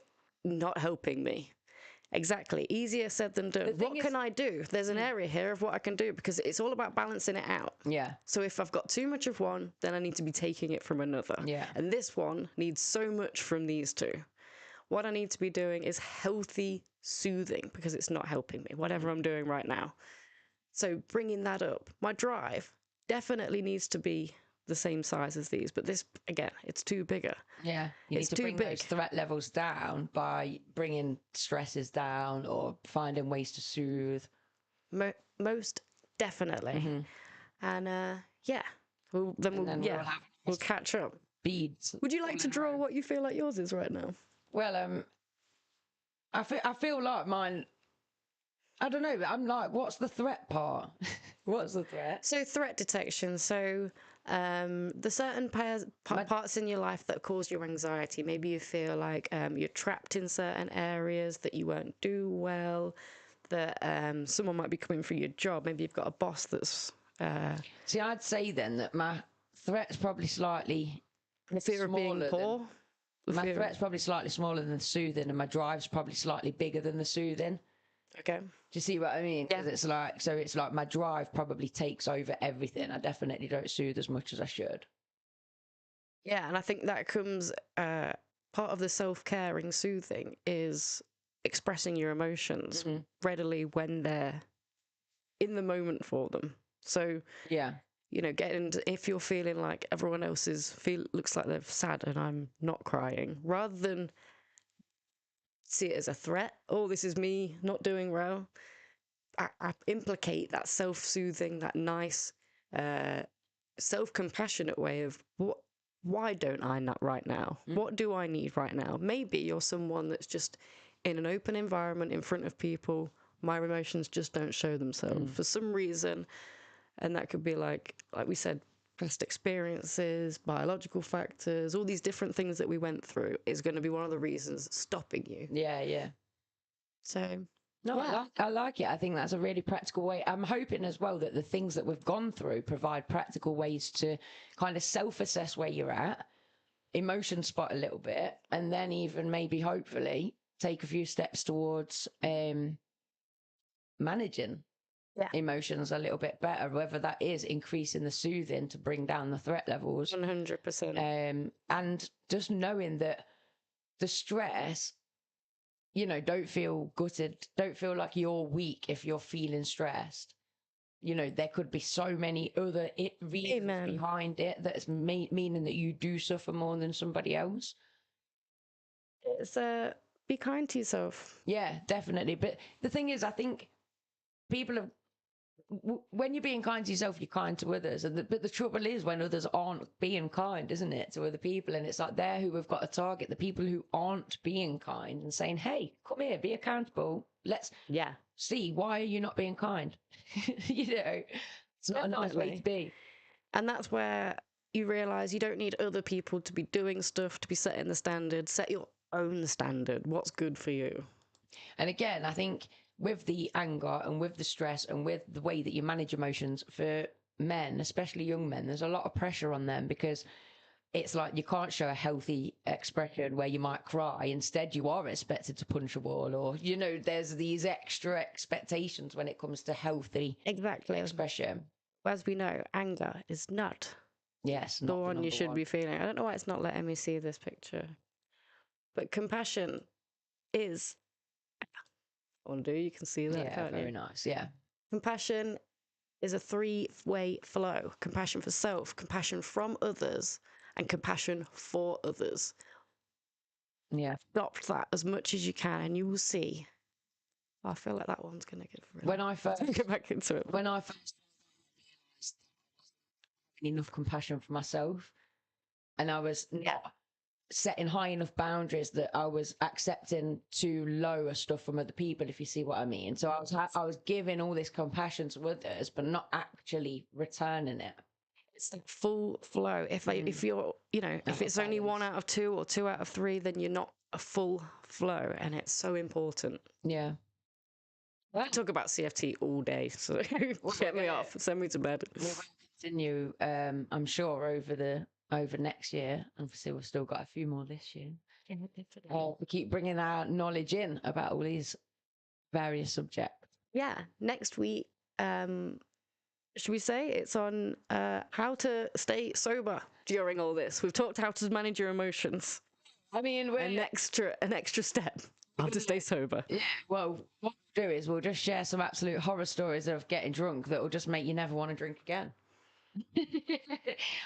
not helping me. Exactly. Easier said than done. What can I do? There's an area here of what I can do because it's all about balancing it out. Yeah. So if I've got too much of one, then I need to be taking it from another. Yeah. And this one needs so much from these two. What I need to be doing is healthy soothing because it's not helping me, whatever I'm doing right now. So bringing that up. My drive definitely needs to be the same size as these, but this, again, it's too bigger. Yeah, you need to bring those threat levels down by bringing stresses down or finding ways to soothe. Most definitely. And we'll catch up. Beads. Would you like to draw what you feel like yours is right now? Well, I feel like mine. I don't know. I'm like, what's the threat part? What's the threat? So threat detection. So the certain parts in your life that cause you anxiety. Maybe you feel like you're trapped in certain areas, that you won't do well, that someone might be coming for your job. Maybe you've got a boss that's... See, I'd say then that my threat's probably slightly the fear of being poor. My threat's probably slightly smaller than the soothing, and my drive's probably slightly bigger than the soothing. Okay. Do you see what I mean? Yeah. It's like my drive probably takes over everything. I definitely don't soothe as much as I should. Yeah, and I think that comes part of the self-caring soothing is expressing your emotions readily when they're in the moment for them. So yeah, you know, if you're feeling like everyone else looks like they're sad and I'm not crying, rather than see it as a threat. Oh, this is me not doing well. I implicate that self-soothing, that nice, self-compassionate way of why don't I not right now? What do I need right now? Maybe you're someone that's just in an open environment in front of people. My emotions just don't show themselves for some reason. And that could be like we said, past experiences, biological factors, all these different things that we went through is going to be one of the reasons stopping you. Yeah, yeah. So, no, yeah. I like it. I think that's a really practical way. I'm hoping as well that the things that we've gone through provide practical ways to kind of self-assess where you're at, emotion spot a little bit, and then even maybe hopefully take a few steps towards managing emotions a little bit better, whether that is increasing the soothing to bring down the threat levels 100%, and just knowing that the stress, you know, don't feel gutted, don't feel like you're weak if you're feeling stressed. You know, there could be so many other reasons behind it that's meaning that you do suffer more than somebody else. It's be kind to yourself. Yeah, definitely. But the thing is, I think people have, when you're being kind to yourself, you're kind to others. But the trouble is when others aren't being kind, isn't it, to other people? And it's like they're who we've got to target, the people who aren't being kind and saying, hey, come here, be accountable. Let's see, why are you not being kind? You know, it's not a nice way to be. And that's where you realise you don't need other people to be doing stuff, to be setting the standard. Set your own standard. What's good for you? And again, I think with the anger and with the stress and with the way that you manage emotions, for men, especially young men, there's a lot of pressure on them, because it's like you can't show a healthy expression where you might cry. Instead, you are expected to punch a wall, or, you know, there's these extra expectations when it comes to healthy expression. As we know, anger is not Yes, the one you should be feeling. I don't know why it's not letting me see this picture. But compassion is... you can see that, Yeah, can't very you? nice, yeah. Compassion is a three-way flow. Compassion for self, compassion from others, and compassion for others. Yeah. Adopt that as much as you can, and you will see. I feel like that one's going to get... When I first... get back into it. When I first realised enough compassion for myself, and I was not setting high enough boundaries, that I was accepting too low stuff from other people, if you see what I mean. So I was giving all this compassion to others, but not actually returning it. It's like full flow. If you're, you know, if it's only 1 out of 2 or 2 out of 3, then you're not a full flow, and it's so important. Yeah. I talk about CFT all day, so get me off, send me to bed. We will continue, I'm sure, over next year. Obviously, we've still got a few more this year. We keep bringing our knowledge in about all these various subjects. Yeah, next week, should we say it's on how to stay sober during all this? We've talked how to manage your emotions. I mean, an extra step. How to stay sober. Yeah, well, what we'll do is we'll just share some absolute horror stories of getting drunk that will just make you never want to drink again.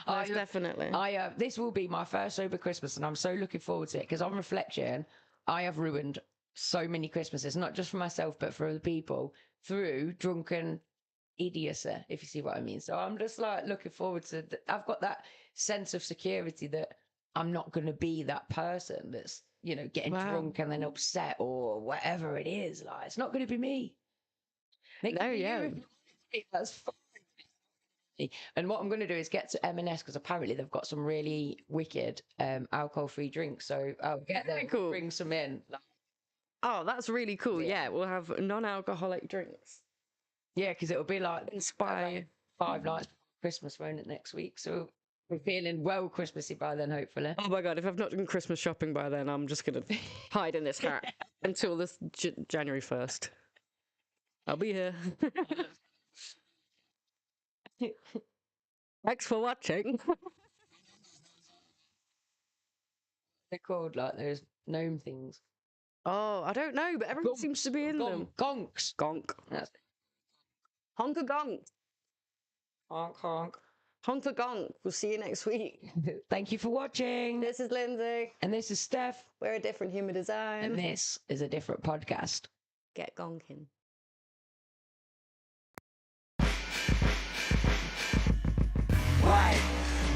Definitely. This will be my first sober Christmas, and I'm so looking forward to it, because on reflection, I have ruined so many Christmases, not just for myself, but for other people, through drunken idiocy, if you see what I mean. So I'm just like looking forward to I've got that sense of security that I'm not going to be that person that's, you know, getting drunk and then upset or whatever it is. Like, it's not going to be me. That's fine. And what I'm going to do is get to M&S, because apparently they've got some really wicked alcohol-free drinks. So I'll get them, bring some in. Oh, that's really cool. Yeah, we'll have non-alcoholic drinks. Yeah, because it'll be like inspire 5 nights before Christmas, won't it, next week? So we're feeling well Christmassy by then, hopefully. Oh my God, if I've not done Christmas shopping by then, I'm just going to hide in this hat until this January 1st. I'll be here. Thanks for watching. They're called, like, those gnome things. Oh, I don't know, but everyone seems to be in them. Gonks. Gonk. That's it. Honka gonk. Honk, honk. Honka gonk. We'll see you next week. Thank you for watching. This is Lindsay. And this is Steph. We're a different human design. And this is a different podcast. Get gonking.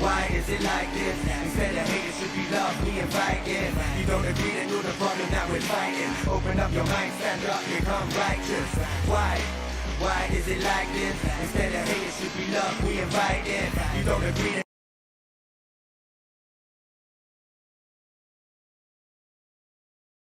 Why is it like this? Instead of hate, it should be love, we inviting. You don't agree, then you're the problem that we're fighting. Open up your mind, stand up, become righteous. Why is it like this? Instead of hate, it should be love, we inviting. You don't agree,